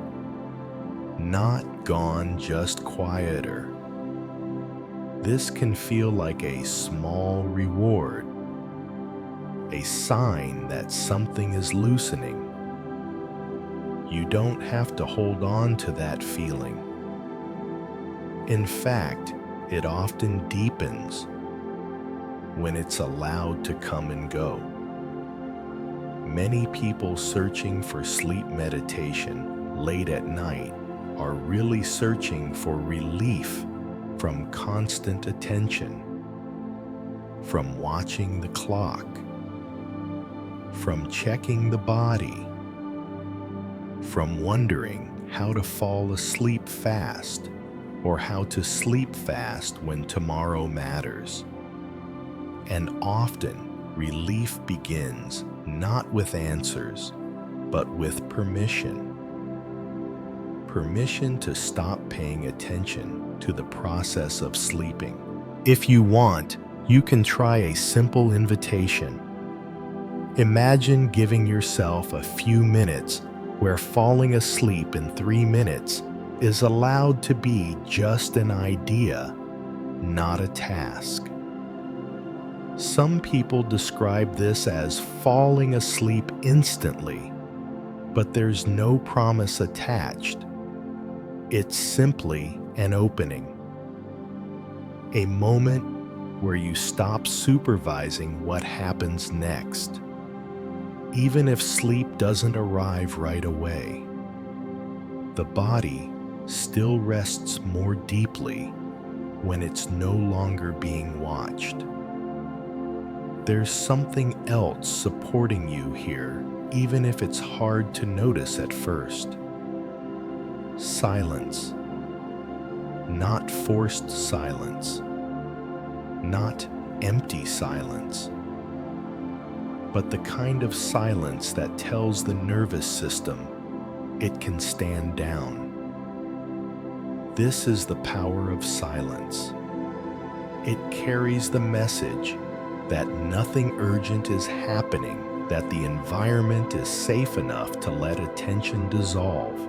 not gone, just quieter. This can feel like a small reward, a sign that something is loosening. You don't have to hold on to that feeling. In fact, it often deepens when it's allowed to come and go. Many people searching for sleep meditation late at night are really searching for relief from constant attention, from watching the clock, from checking the body, from wondering how to fall asleep fast or how to sleep fast when tomorrow matters. And often, relief begins not with answers, but with permission. Permission to stop paying attention to the process of sleeping. If you want, you can try a simple invitation. Imagine giving yourself a few minutes where falling asleep in 3 minutes is allowed to be just an idea, not a task. Some people describe this as falling asleep instantly, but there's no promise attached. It's simply an opening, a moment where you stop supervising what happens next, even if sleep doesn't arrive right away. The body still rests more deeply when it's no longer being watched. There's something else supporting you here, even if it's hard to notice at first. Silence. Not forced silence. Not empty silence. But the kind of silence that tells the nervous system it can stand down. This is the power of silence. It carries the message that nothing urgent is happening, that the environment is safe enough to let attention dissolve.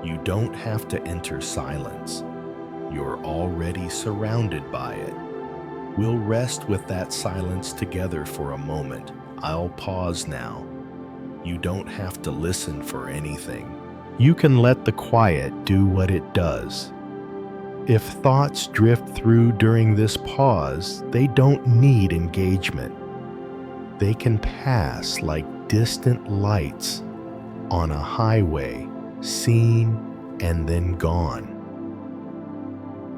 You don't have to enter silence. You're already surrounded by it. We'll rest with that silence together for a moment. I'll pause now. You don't have to listen for anything. You can let the quiet do what it does. If thoughts drift through during this pause, they don't need engagement. They can pass like distant lights on a highway, seen and then gone.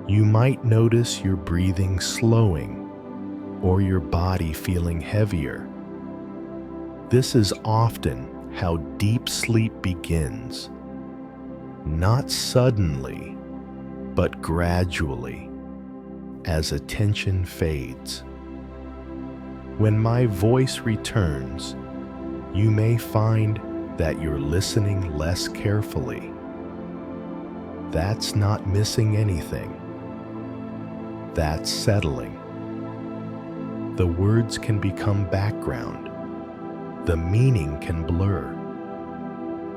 You might notice your breathing slowing or your body feeling heavier. This is often how deep sleep begins. Not suddenly, but gradually, as attention fades. When my voice returns, you may find that you're listening less carefully. That's not missing anything. That's settling. The words can become background. The meaning can blur.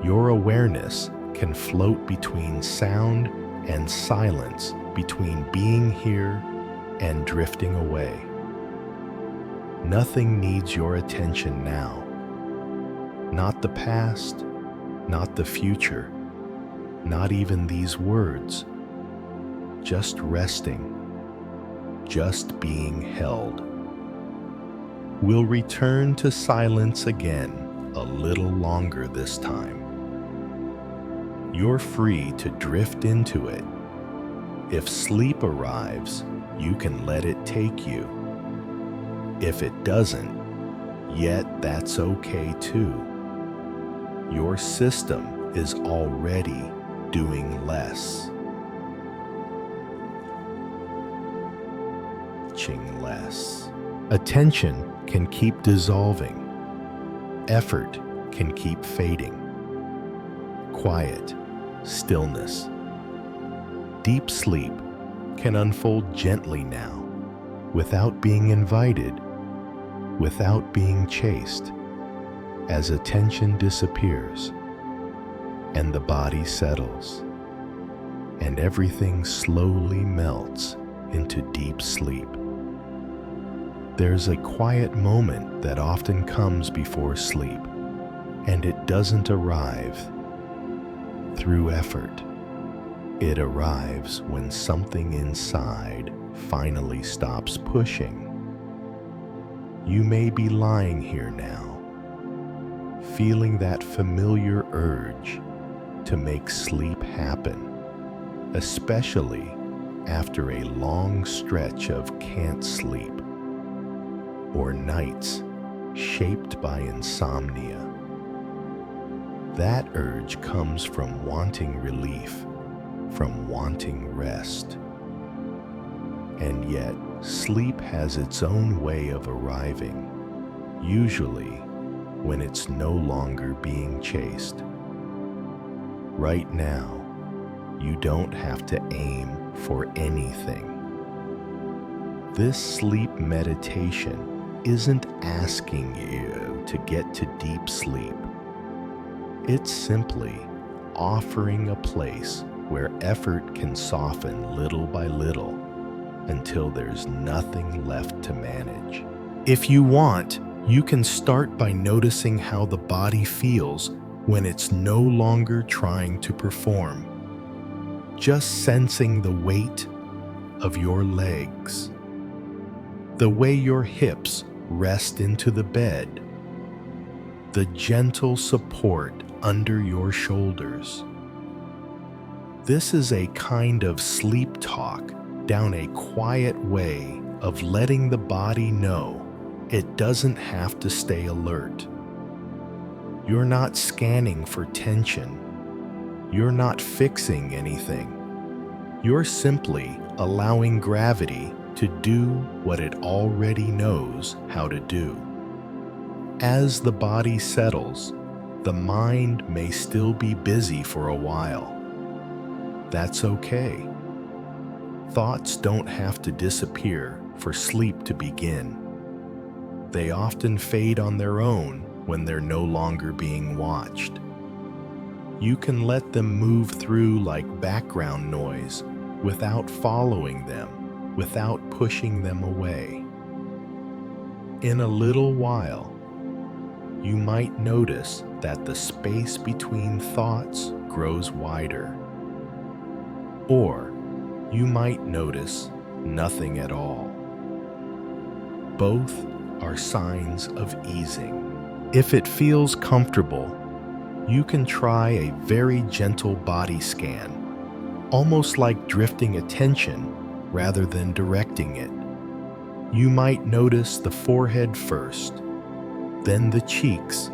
Your awareness can float between sound and silence, between being here and drifting away. Nothing needs your attention now. Not the past, not the future, not even these words. Just resting, just being held. We'll return to silence again, a little longer this time. You're free to drift into it. If sleep arrives, you can let it take you. If it doesn't, Yet that's okay too. Your system is already doing less. Less. Attention can keep dissolving. Effort can keep fading. Quiet, stillness. Deep sleep can unfold gently now, without being invited, without being chased, as attention disappears and the body settles, and everything slowly melts into deep sleep. There's a quiet moment that often comes before sleep, and it doesn't arrive through effort. It arrives when something inside finally stops pushing. You may be lying here now, feeling that familiar urge to make sleep happen, especially after a long stretch of can't sleep, or nights shaped by insomnia. That urge comes from wanting relief, from wanting rest. And yet, sleep has its own way of arriving, usually when it's no longer being chased. Right now, you don't have to aim for anything. This sleep meditation isn't asking you to get to deep sleep. It's simply offering a place where effort can soften little by little until there's nothing left to manage. If you want, you can start by noticing how the body feels when it's no longer trying to perform. Just sensing the weight of your legs, the way your hips rest into the bed, the gentle support under your shoulders. This is a kind of sleep talk down a quiet way of letting the body know it doesn't have to stay alert. You're not scanning for tension. You're not fixing anything. You're simply allowing gravity to do what it already knows how to do. As the body settles, the mind may still be busy for a while. That's okay. Thoughts don't have to disappear for sleep to begin. They often fade on their own when they're no longer being watched. You can let them move through like background noise without following them, without pushing them away. In a little while, you might notice that the space between thoughts grows wider. Or you might notice nothing at all. Both are signs of easing. If it feels comfortable, you can try a very gentle body scan, almost like drifting attention rather than directing it. You might notice the forehead first, then the cheeks,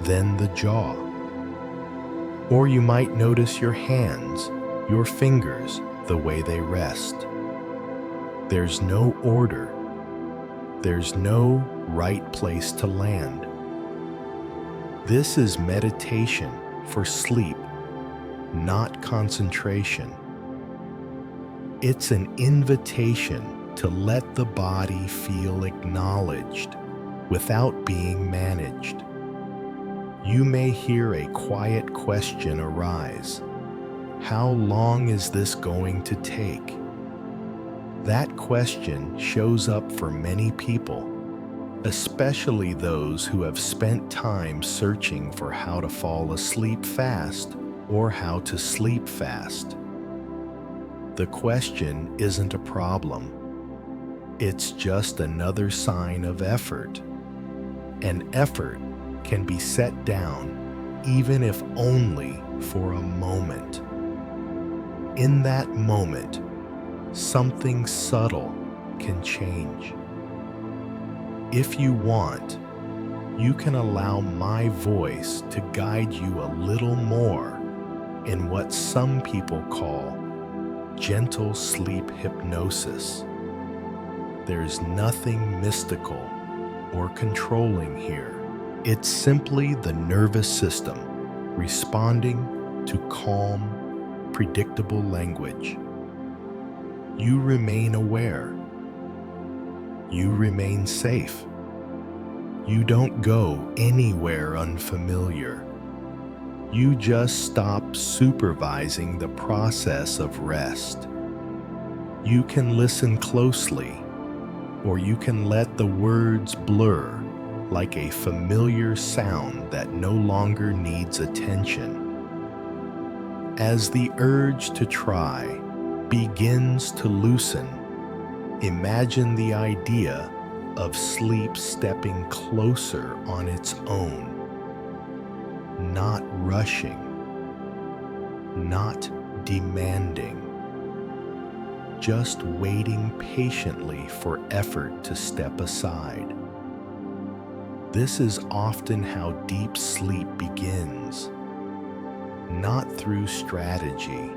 then the jaw. Or you might notice your hands, your fingers, the way they rest. There's no order. There's no right place to land. This is meditation for sleep, not concentration. It's an invitation to let the body feel acknowledged without being managed. You may hear a quiet question arise. How long is this going to take? That question shows up for many people, especially those who have spent time searching for how to fall asleep fast or how to sleep fast. The question isn't a problem. It's just another sign of effort. And effort can be set down even if only for a moment. In that moment, something subtle can change. If you want, you can allow my voice to guide you a little more in what some people call gentle sleep hypnosis. There's nothing mystical or controlling here. It's simply the nervous system responding to calm, predictable language. You remain aware. You remain safe. You don't go anywhere unfamiliar. You just stop supervising the process of rest. You can listen closely, or you can let the words blur like a familiar sound that no longer needs attention. As the urge to try begins to loosen, imagine the idea of sleep stepping closer on its own, not rushing, not demanding, just waiting patiently for effort to step aside. This is often how deep sleep begins, not through strategy,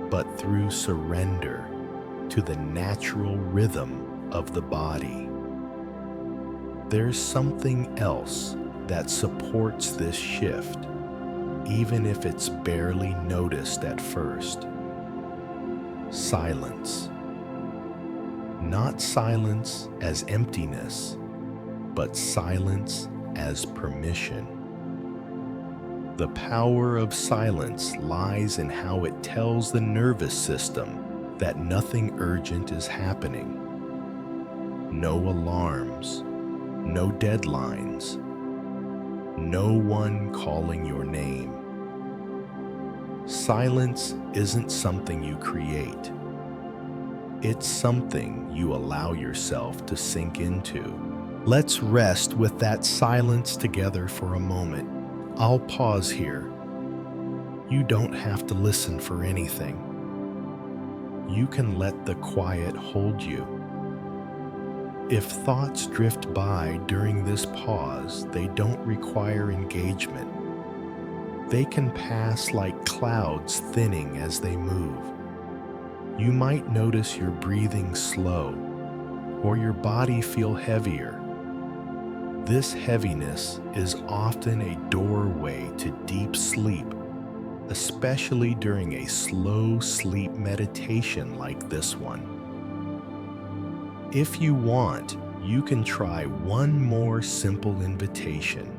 but through surrender to the natural rhythm of the body. There's something else that supports this shift, even if it's barely noticed at first. Silence. Not silence as emptiness, but silence as permission. The power of silence lies in how it tells the nervous system that nothing urgent is happening. No alarms, no deadlines, no one calling your name. Silence isn't something you create. It's something you allow yourself to sink into. Let's rest with that silence together for a moment. I'll pause here. You don't have to listen for anything. You can let the quiet hold you. If thoughts drift by during this pause, they don't require engagement. They can pass like clouds thinning as they move. You might notice your breathing slow, or your body feel heavier. This heaviness is often a doorway to deep sleep, especially during a slow sleep meditation like this one. If you want, you can try one more simple invitation.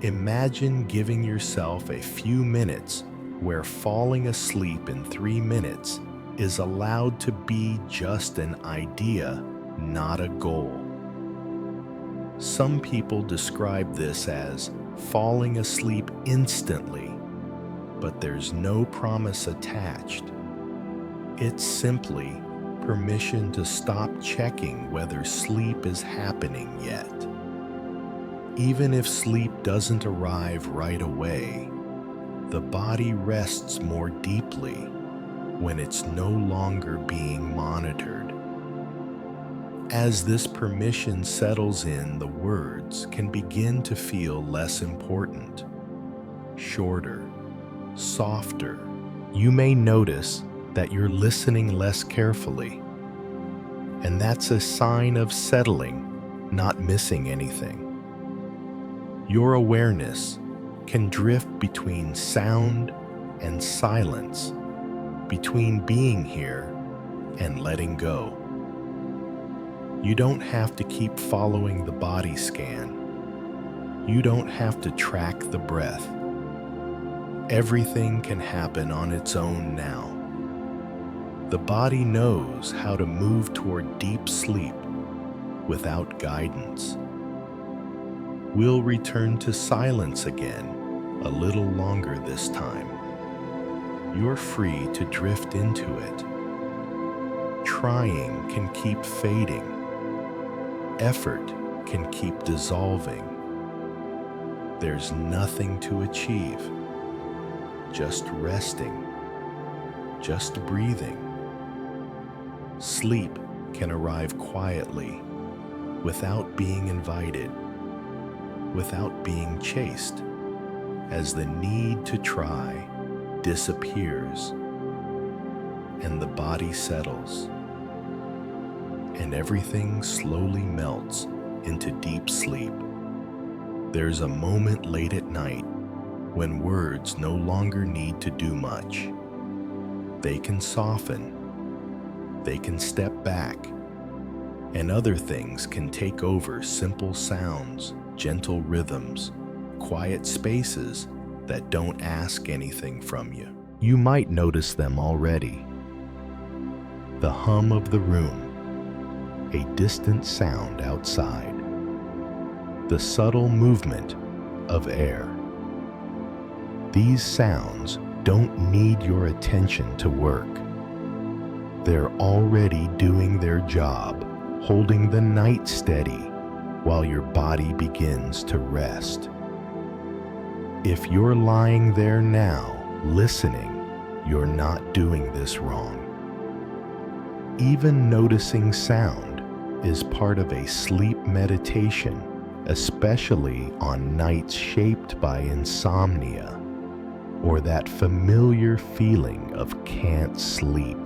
Imagine giving yourself a few minutes where falling asleep in 3 minutes is allowed to be just an idea, not a goal. Some people describe this as falling asleep instantly, but there's no promise attached. It's simply permission to stop checking whether sleep is happening yet. Even if sleep doesn't arrive right away, the body rests more deeply when it's no longer being monitored. As this permission settles in, the words can begin to feel less important, shorter, softer. You may notice that you're listening less carefully, and that's a sign of settling, not missing anything. Your awareness can drift between sound and silence, between being here and letting go. You don't have to keep following the body scan. You don't have to track the breath. Everything can happen on its own now. The body knows how to move toward deep sleep without guidance. We'll return to silence again a little longer this time. You're free to drift into it. Trying can keep fading. Effort can keep dissolving. There's nothing to achieve. Just resting. Just breathing. Sleep can arrive quietly, without being invited. without being chased, as the need to try disappears and the body settles and everything slowly melts into deep sleep. There's a moment late at night when words no longer need to do much. They can soften, they can step back, and other things can take over. Simple sounds, gentle rhythms, quiet spaces that don't ask anything from you. You might notice them already. The hum of the room, a distant sound outside, the subtle movement of air. These sounds don't need your attention to work. They're already doing their job, holding the night steady while your body begins to rest. If you're lying there now, listening, you're not doing this wrong. Even noticing sound is part of a sleep meditation, especially on nights shaped by insomnia or that familiar feeling of can't sleep.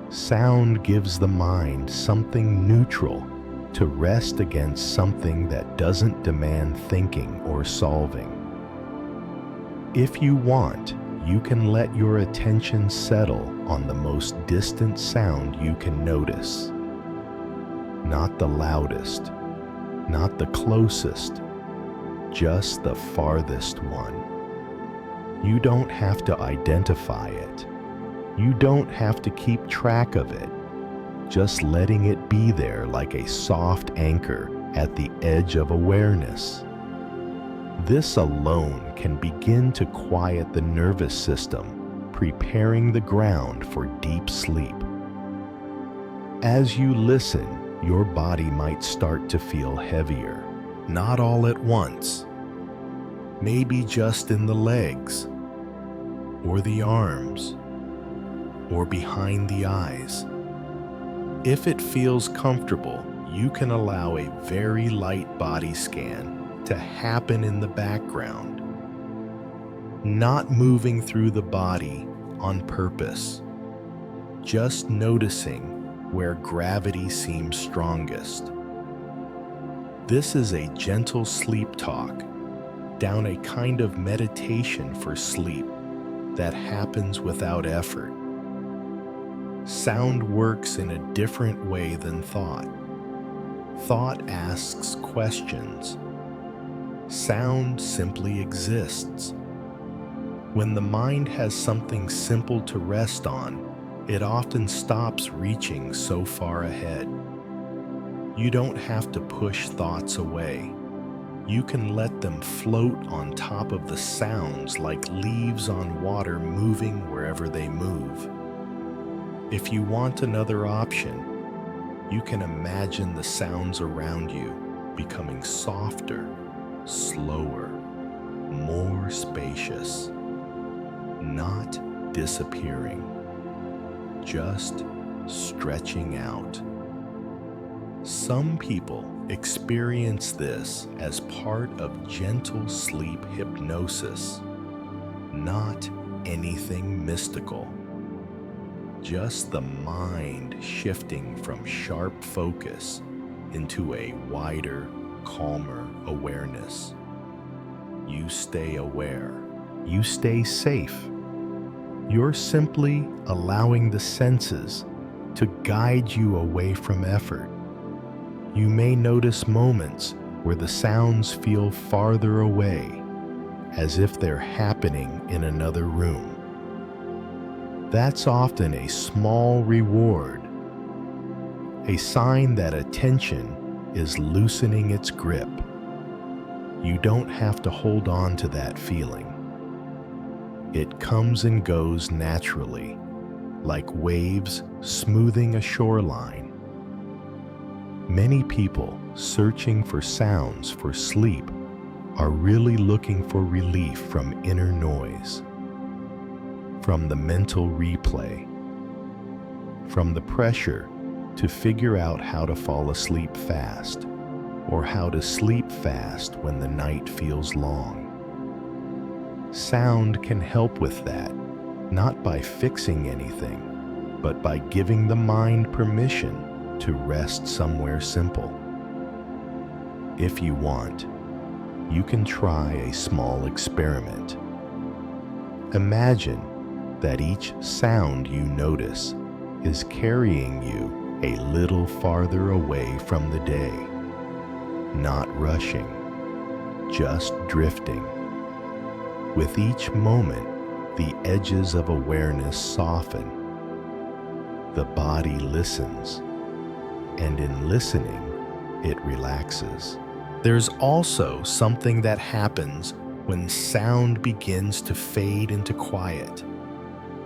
Sound gives the mind something neutral to rest against something that doesn't demand thinking or solving. If you want, you can let your attention settle on the most distant sound you can notice. Not the loudest, not the closest, just the farthest one. You don't have to identify it. You don't have to keep track of it. Just letting it be there like a soft anchor at the edge of awareness. This alone can begin to quiet the nervous system, preparing the ground for deep sleep. As you listen, your body might start to feel heavier, not all at once. Maybe just in the legs, or the arms, or behind the eyes. If it feels comfortable, you can allow a very light body scan to happen in the background, not moving through the body on purpose, just noticing where gravity seems strongest. This is a gentle sleep talk, down a kind of meditation for sleep that happens without effort. Sound works in a different way than thought. Thought asks questions. Sound simply exists. When the mind has something simple to rest on, it often stops reaching so far ahead. You don't have to push thoughts away. You can let them float on top of the sounds like leaves on water moving wherever they move. If you want another option, you can imagine the sounds around you becoming softer, slower, more spacious, not disappearing, just stretching out. Some people experience this as part of gentle sleep hypnosis, not anything mystical. Just the mind shifting from sharp focus into a wider, calmer awareness. You stay aware. You stay safe. You're simply allowing the senses to guide you away from effort. You may notice moments where the sounds feel farther away, as if they're happening in another room. That's often a small reward, a sign that attention is loosening its grip. You don't have to hold on to that feeling. It comes and goes naturally, like waves smoothing a shoreline. Many people searching for sounds for sleep are really looking for relief from inner noise, from the mental replay, from the pressure to figure out how to fall asleep fast. or how to sleep fast when the night feels long. Sound can help with that, not by fixing anything, but by giving the mind permission to rest somewhere simple. If you want, you can try a small experiment. Imagine that each sound you notice is carrying you a little farther away from the day. Not rushing, just drifting. With each moment, the edges of awareness soften. The body listens, and in listening, it relaxes. There's also something that happens when sound begins to fade into quiet.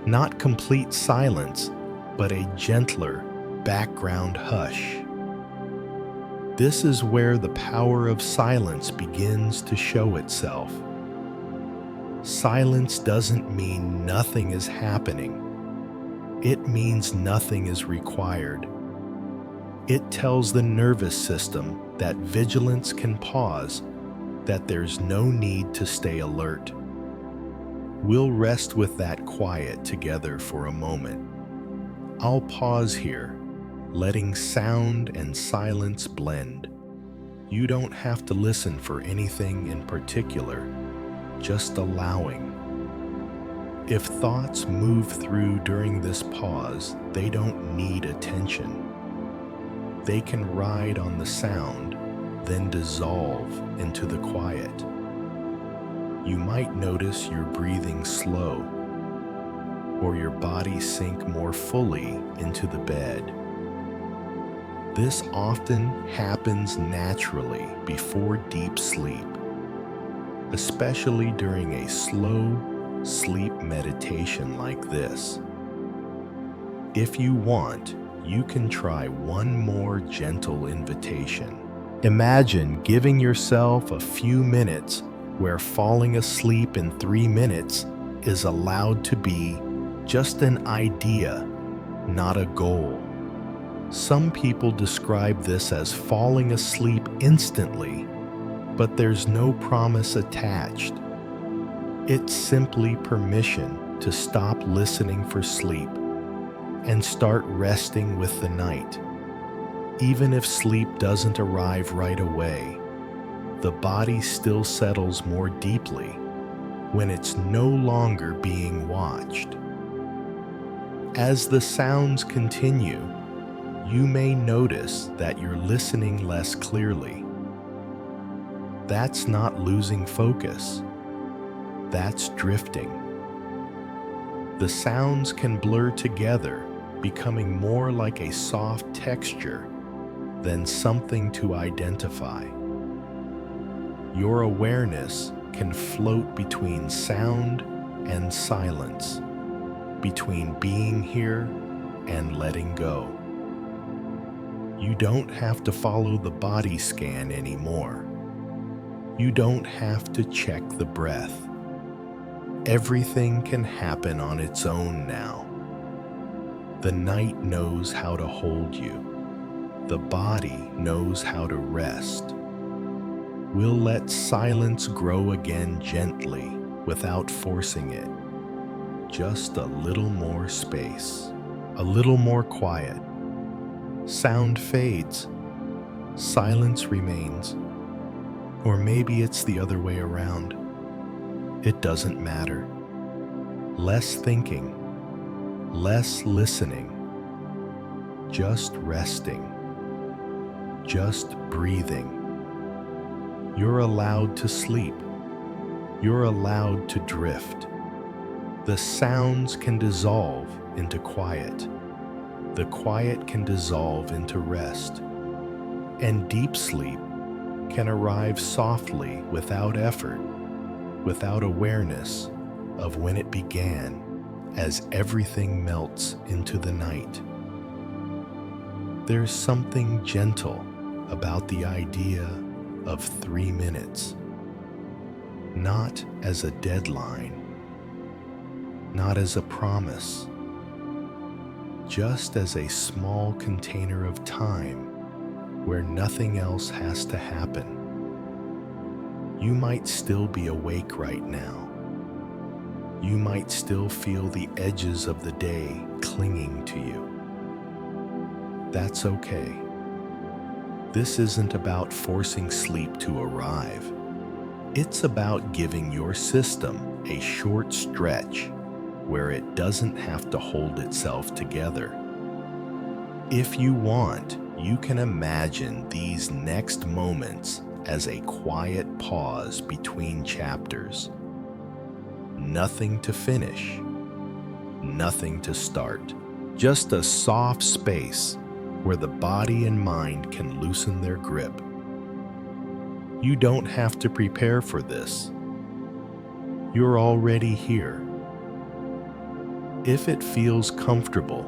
Not complete silence, but a gentler background hush. This is where the power of silence begins to show itself. Silence doesn't mean nothing is happening. It means nothing is required. It tells the nervous system that vigilance can pause, that there's no need to stay alert. We'll rest with that quiet together for a moment. I'll pause here, letting sound and silence blend. You don't have to listen for anything in particular, just allowing. If thoughts move through during this pause, they don't need attention. They can ride on the sound, then dissolve into the quiet. You might notice your breathing slow, or your body sink more fully into the bed. This often happens naturally before deep sleep, especially during a slow sleep meditation like this. If you want, you can try one more gentle invitation. Imagine giving yourself a few minutes where falling asleep in 3 minutes is allowed to be just an idea, not a goal. Some people describe this as falling asleep instantly, but there's no promise attached. It's simply permission to stop listening for sleep and start resting with the night. Even if sleep doesn't arrive right away, the body still settles more deeply when it's no longer being watched. As the sounds continue, you may notice that you're listening less clearly. That's not losing focus. That's drifting. The sounds can blur together, becoming more like a soft texture than something to identify. Your awareness can float between sound and silence, between being here and letting go. You don't have to follow the body scan anymore. You don't have to check the breath. Everything can happen on its own now. The night knows how to hold you. The body knows how to rest. We'll let silence grow again gently without forcing it. Just a little more space, a little more quiet. Sound fades, silence remains. Or maybe it's the other way around. It doesn't matter. Less thinking, less listening, just resting, just breathing. You're allowed to sleep. You're allowed to drift. The sounds can dissolve into quiet. The quiet can dissolve into rest. And deep sleep can arrive softly without effort, without awareness of when it began, as everything melts into the night. There's something gentle about the idea of 3 minutes, not as a deadline, not as a promise, just as a small container of time where nothing else has to happen. You might still be awake right now. You might still feel the edges of the day clinging to you. That's okay. This isn't about forcing sleep to arrive. It's about giving your system a short stretch where it doesn't have to hold itself together. If you want, you can imagine these next moments as a quiet pause between chapters. Nothing to finish, nothing to start, just a soft space where the body and mind can loosen their grip. You don't have to prepare for this. You're already here. If it feels comfortable,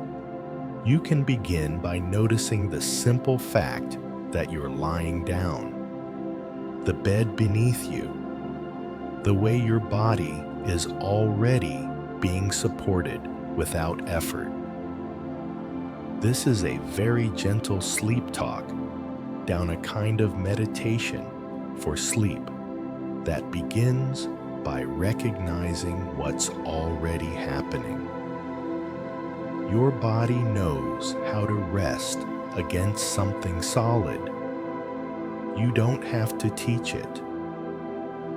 you can begin by noticing the simple fact that you're lying down, the bed beneath you, the way your body is already being supported without effort. This is a very gentle sleep talk down a kind of meditation for sleep that begins by recognizing what's already happening. Your body knows how to rest against something solid. You don't have to teach it.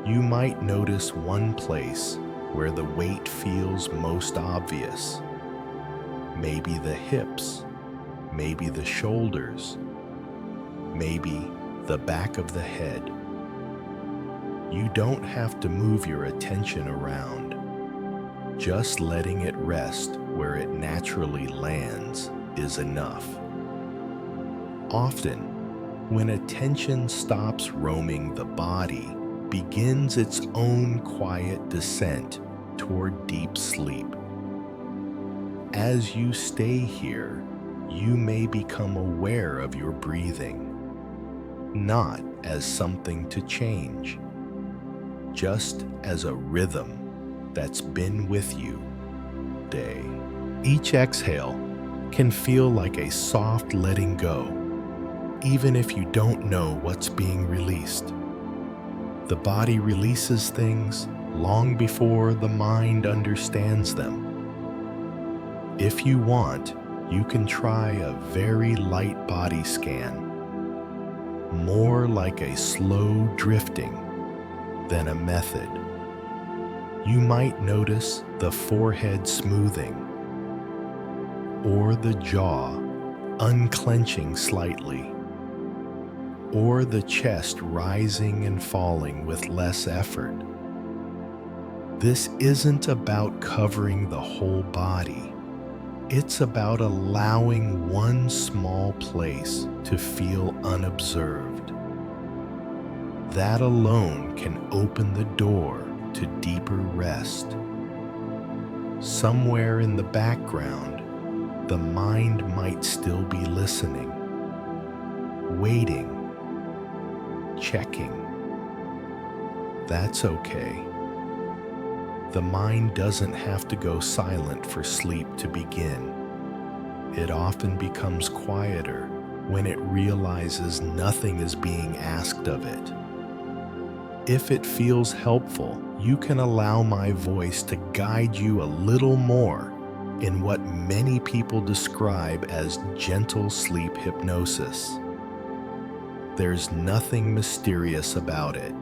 You might notice one place where the weight feels most obvious. Maybe the hips, maybe the shoulders, maybe the back of the head. You don't have to move your attention around. Just letting it rest where it naturally lands is enough. Often, when attention stops roaming, the body begins its own quiet descent toward deep sleep. As you stay here, you may become aware of your breathing, not as something to change, just as a rhythm that's been with you day. Each exhale can feel like a soft letting go, even if you don't know what's being released. The body releases things long before the mind understands them. If you want, you can try a very light body scan, more like a slow drifting than a method. You might notice the forehead smoothing, or the jaw unclenching slightly, or the chest rising and falling with less effort. This isn't about covering the whole body. It's about allowing one small place to feel unobserved. That alone can open the door to deeper rest. Somewhere in the background, the mind might still be listening, waiting, checking. That's okay. The mind doesn't have to go silent for sleep to begin. It often becomes quieter when it realizes nothing is being asked of it. If it feels helpful, you can allow my voice to guide you a little more in what many people describe as gentle sleep hypnosis. There's nothing mysterious about it.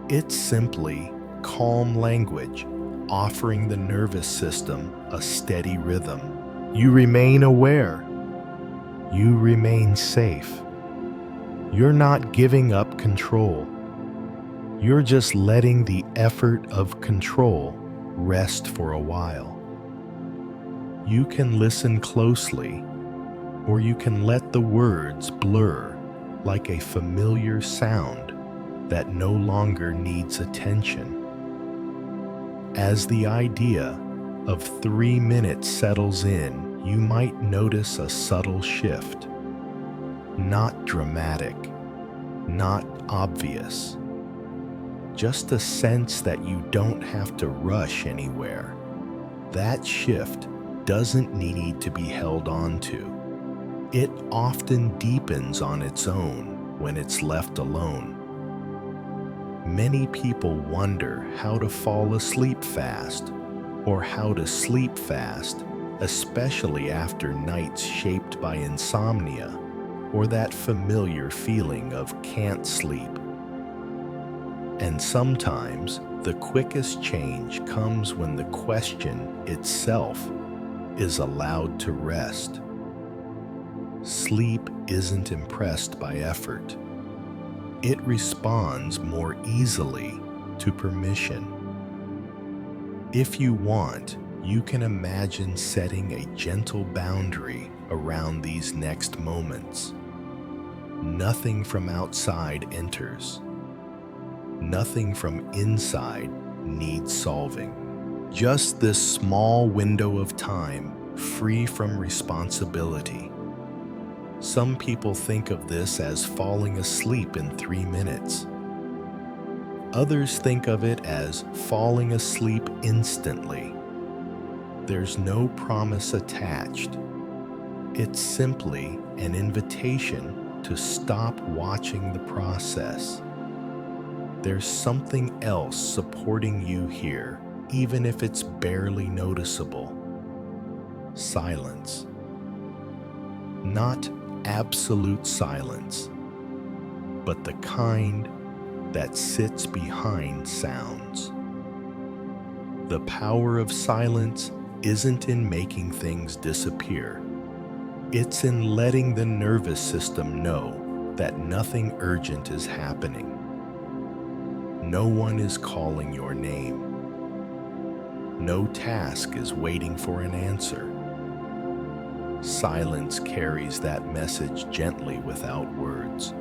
It's simply calm language, offering the nervous system a steady rhythm. You remain aware. You remain safe. You're not giving up control. You're just letting the effort of control rest for a while. You can listen closely, or you can let the words blur like a familiar sound that no longer needs attention. As the idea of 3 minutes settles in, you might notice a subtle shift. Not dramatic, not obvious. Just a sense that you don't have to rush anywhere. That shift doesn't need to be held on to. It often deepens on its own when it's left alone. Many people wonder how to fall asleep fast or how to sleep fast, especially after nights shaped by insomnia or that familiar feeling of can't sleep. And sometimes the quickest change comes when the question itself is allowed to rest. Sleep isn't impressed by effort. It responds more easily to permission. If you want, you can imagine setting a gentle boundary around these next moments. Nothing from outside enters. Nothing from inside needs solving. Just this small window of time, free from responsibility. Some people think of this as falling asleep in 3 minutes. Others think of it as falling asleep instantly. There's no promise attached. It's simply an invitation to stop watching the process. There's something else supporting you here, even if it's barely noticeable. Silence. Not absolute silence, but the kind that sits behind sounds. The power of silence isn't in making things disappear. It's in letting the nervous system know that nothing urgent is happening. No one is calling your name. No task is waiting for an answer. Silence carries that message gently without words.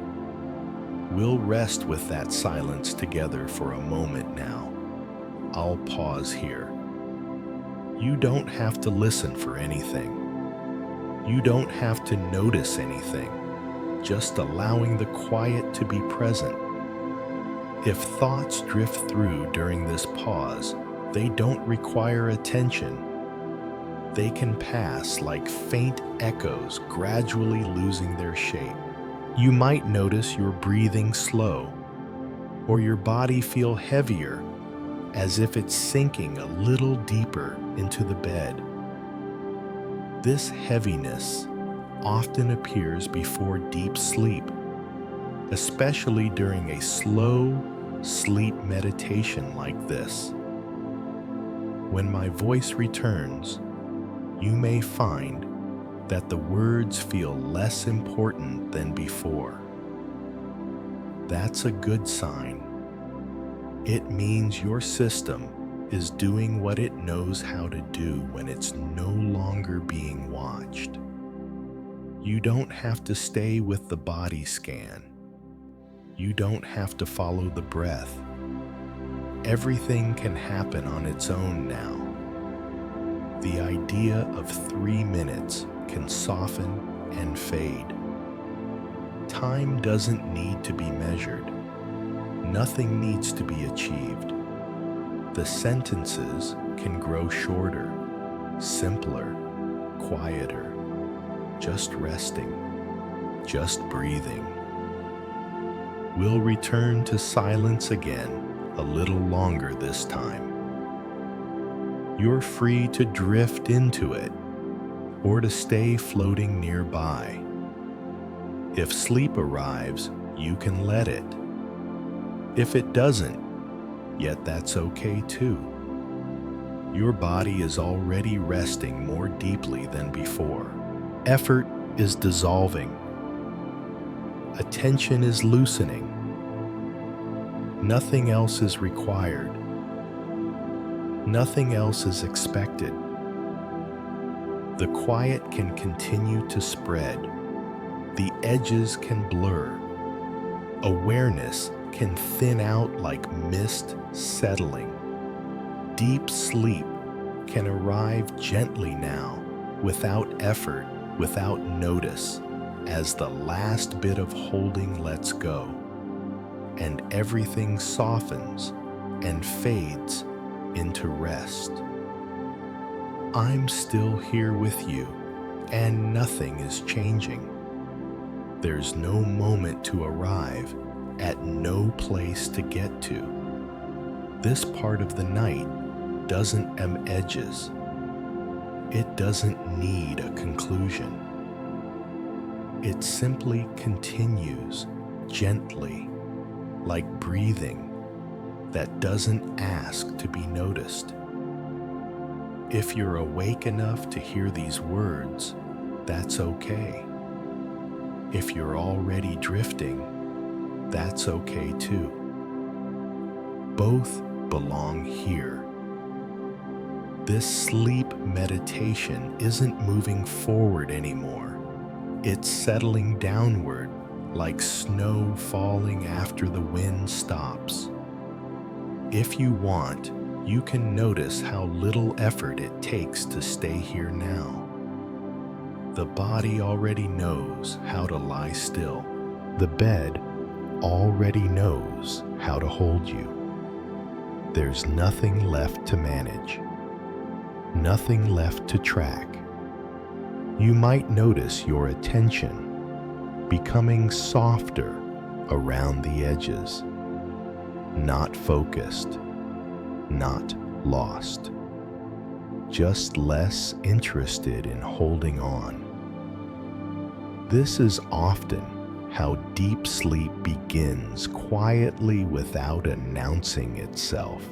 We'll rest with that silence together for a moment now. I'll pause here. You don't have to listen for anything. You don't have to notice anything. Just allowing the quiet to be present. If thoughts drift through during this pause, they don't require attention. They can pass like faint echoes, gradually losing their shape. You might notice your breathing slow, or your body feel heavier, as if it's sinking a little deeper into the bed. This heaviness often appears before deep sleep, especially during a slow sleep meditation like this. When my voice returns, you may find that the words feel less important than before. That's a good sign. It means your system is doing what it knows how to do when it's no longer being watched. You don't have to stay with the body scan. You don't have to follow the breath. Everything can happen on its own now. The idea of 3 minutes can soften and fade. Time doesn't need to be measured. Nothing needs to be achieved. The sentences can grow shorter, simpler, quieter, just resting, just breathing. We'll return to silence again a little longer this time. You're free to drift into it or to stay floating nearby. If sleep arrives, you can let it. If it doesn't, yet that's okay too. Your body is already resting more deeply than before. Effort is dissolving. Attention is loosening. Nothing else is required. Nothing else is expected. The quiet can continue to spread. The edges can blur. Awareness can thin out like mist settling. Deep sleep can arrive gently now, without effort, without notice, as the last bit of holding lets go, and everything softens and fades into rest. I'm still here with you, and nothing is changing. There's no moment to arrive, at no place to get to. This part of the night doesn't have edges. It doesn't need a conclusion. It simply continues gently, like breathing that doesn't ask to be noticed. If you're awake enough to hear these words, that's okay. If you're already drifting, that's okay too. Both belong here. This sleep meditation isn't moving forward anymore. It's settling downward like snow falling after the wind stops. If you want, you can notice how little effort it takes to stay here now. The body already knows how to lie still. The bed already knows how to hold you. There's nothing left to manage, nothing left to track. You might notice your attention becoming softer around the edges, not focused, not lost, just less interested in holding on. This is often how deep sleep begins quietly without announcing itself.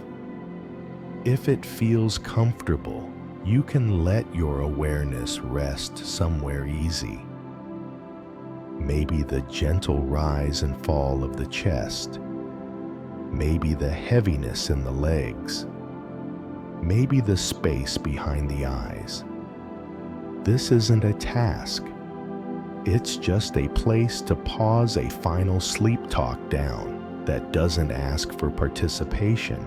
If it feels comfortable, you can let your awareness rest somewhere easy. Maybe the gentle rise and fall of the chest, maybe the heaviness in the legs, maybe the space behind the eyes. This isn't a task. It's just a place to pause a final sleep talk down that doesn't ask for participation.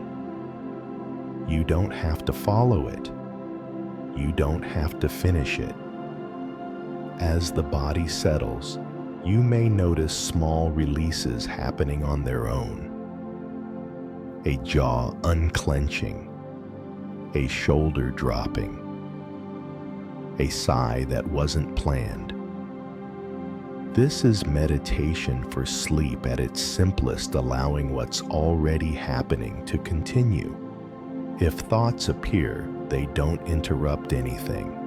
You don't have to follow it. You don't have to finish it. As the body settles, you may notice small releases happening on their own. A jaw unclenching, a shoulder dropping, a sigh that wasn't planned. This is meditation for sleep at its simplest, allowing what's already happening to continue. If thoughts appear, they don't interrupt anything.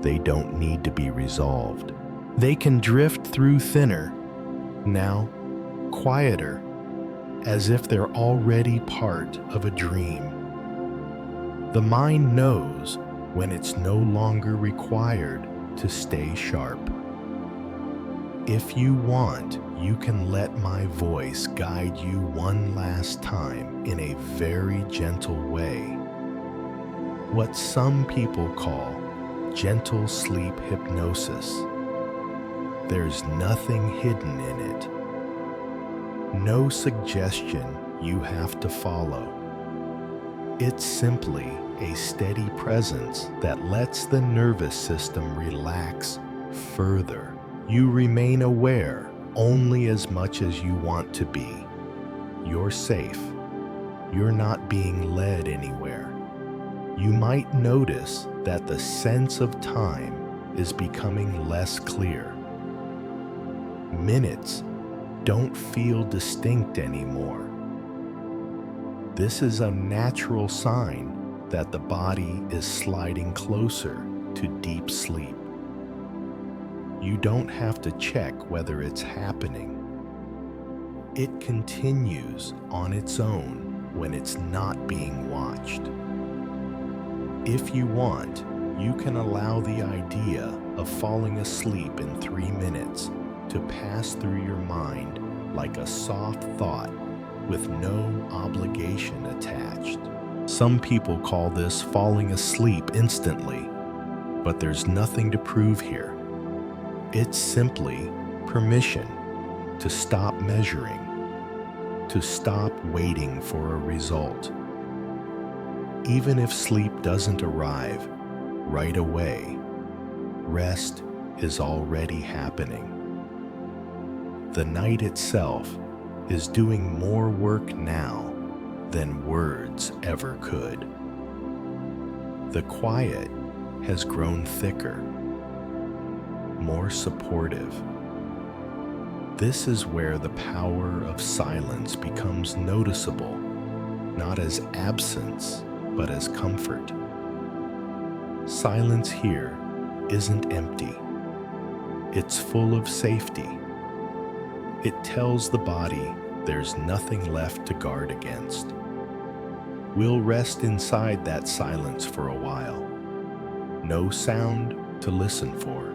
They don't need to be resolved. They can drift through thinner, now quieter, as if they're already part of a dream. The mind knows when it's no longer required to stay sharp. If you want, you can let my voice guide you one last time in a very gentle way. What some people call gentle sleep hypnosis. There's nothing hidden in it. No suggestion you have to follow. It's simply a steady presence that lets the nervous system relax further. You remain aware only as much as you want to be. You're safe. You're not being led anywhere. You might notice that the sense of time is becoming less clear. Minutes don't feel distinct anymore. This is a natural sign that the body is sliding closer to deep sleep. You don't have to check whether it's happening. It continues on its own when it's not being watched. If you want, you can allow the idea of falling asleep in 3 minutes to pass through your mind like a soft thought with no obligation attached. Some people call this falling asleep instantly, but there's nothing to prove here. It's simply permission to stop measuring, to stop waiting for a result. Even if sleep doesn't arrive right away, rest is already happening. The night itself is doing more work now than words ever could. The quiet has grown thicker. more supportive. This is where the power of silence becomes noticeable, not as absence, but as comfort. Silence here isn't empty. It's full of safety. It tells the body there's nothing left to guard against. We'll rest inside that silence for a while. No sound to listen for.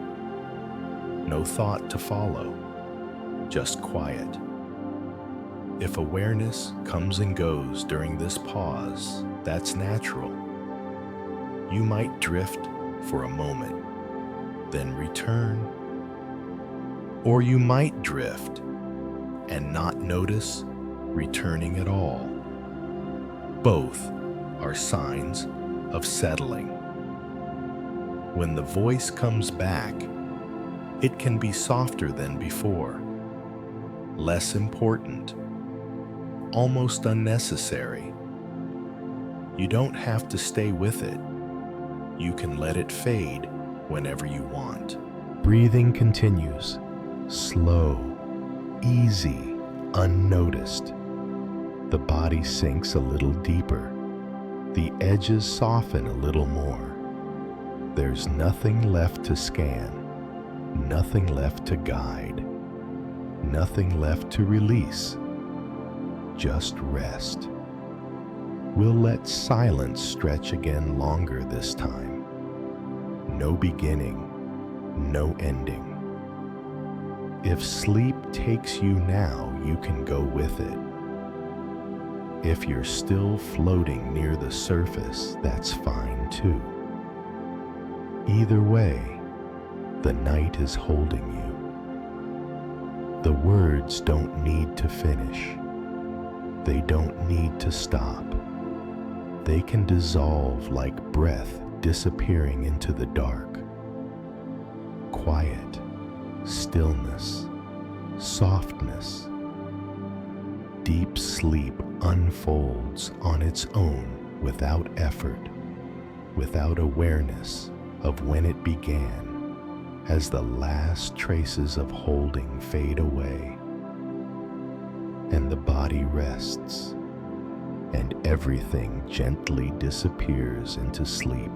No thought to follow. Just quiet. If awareness comes and goes during this pause, that's natural. You might drift for a moment, then return. Or you might drift and not notice returning at all. Both are signs of settling. When the voice comes back, it can be softer than before, less important, almost unnecessary. You don't have to stay with it. You can let it fade whenever you want. Breathing continues, slow, easy, unnoticed. The body sinks a little deeper. The edges soften a little more. There's nothing left to scan, nothing left to guide, nothing left to release. Just rest. We'll let silence stretch again longer this time. No beginning, no ending. If sleep takes you now, you can go with it. If you're still floating near the surface, that's fine too. Either way, the night is holding you. The words don't need to finish. They don't need to stop. They can dissolve like breath disappearing into the dark. Quiet, stillness, softness. Deep sleep unfolds on its own without effort, without awareness of when it began, as the last traces of holding fade away, and the body rests, and everything gently disappears into sleep.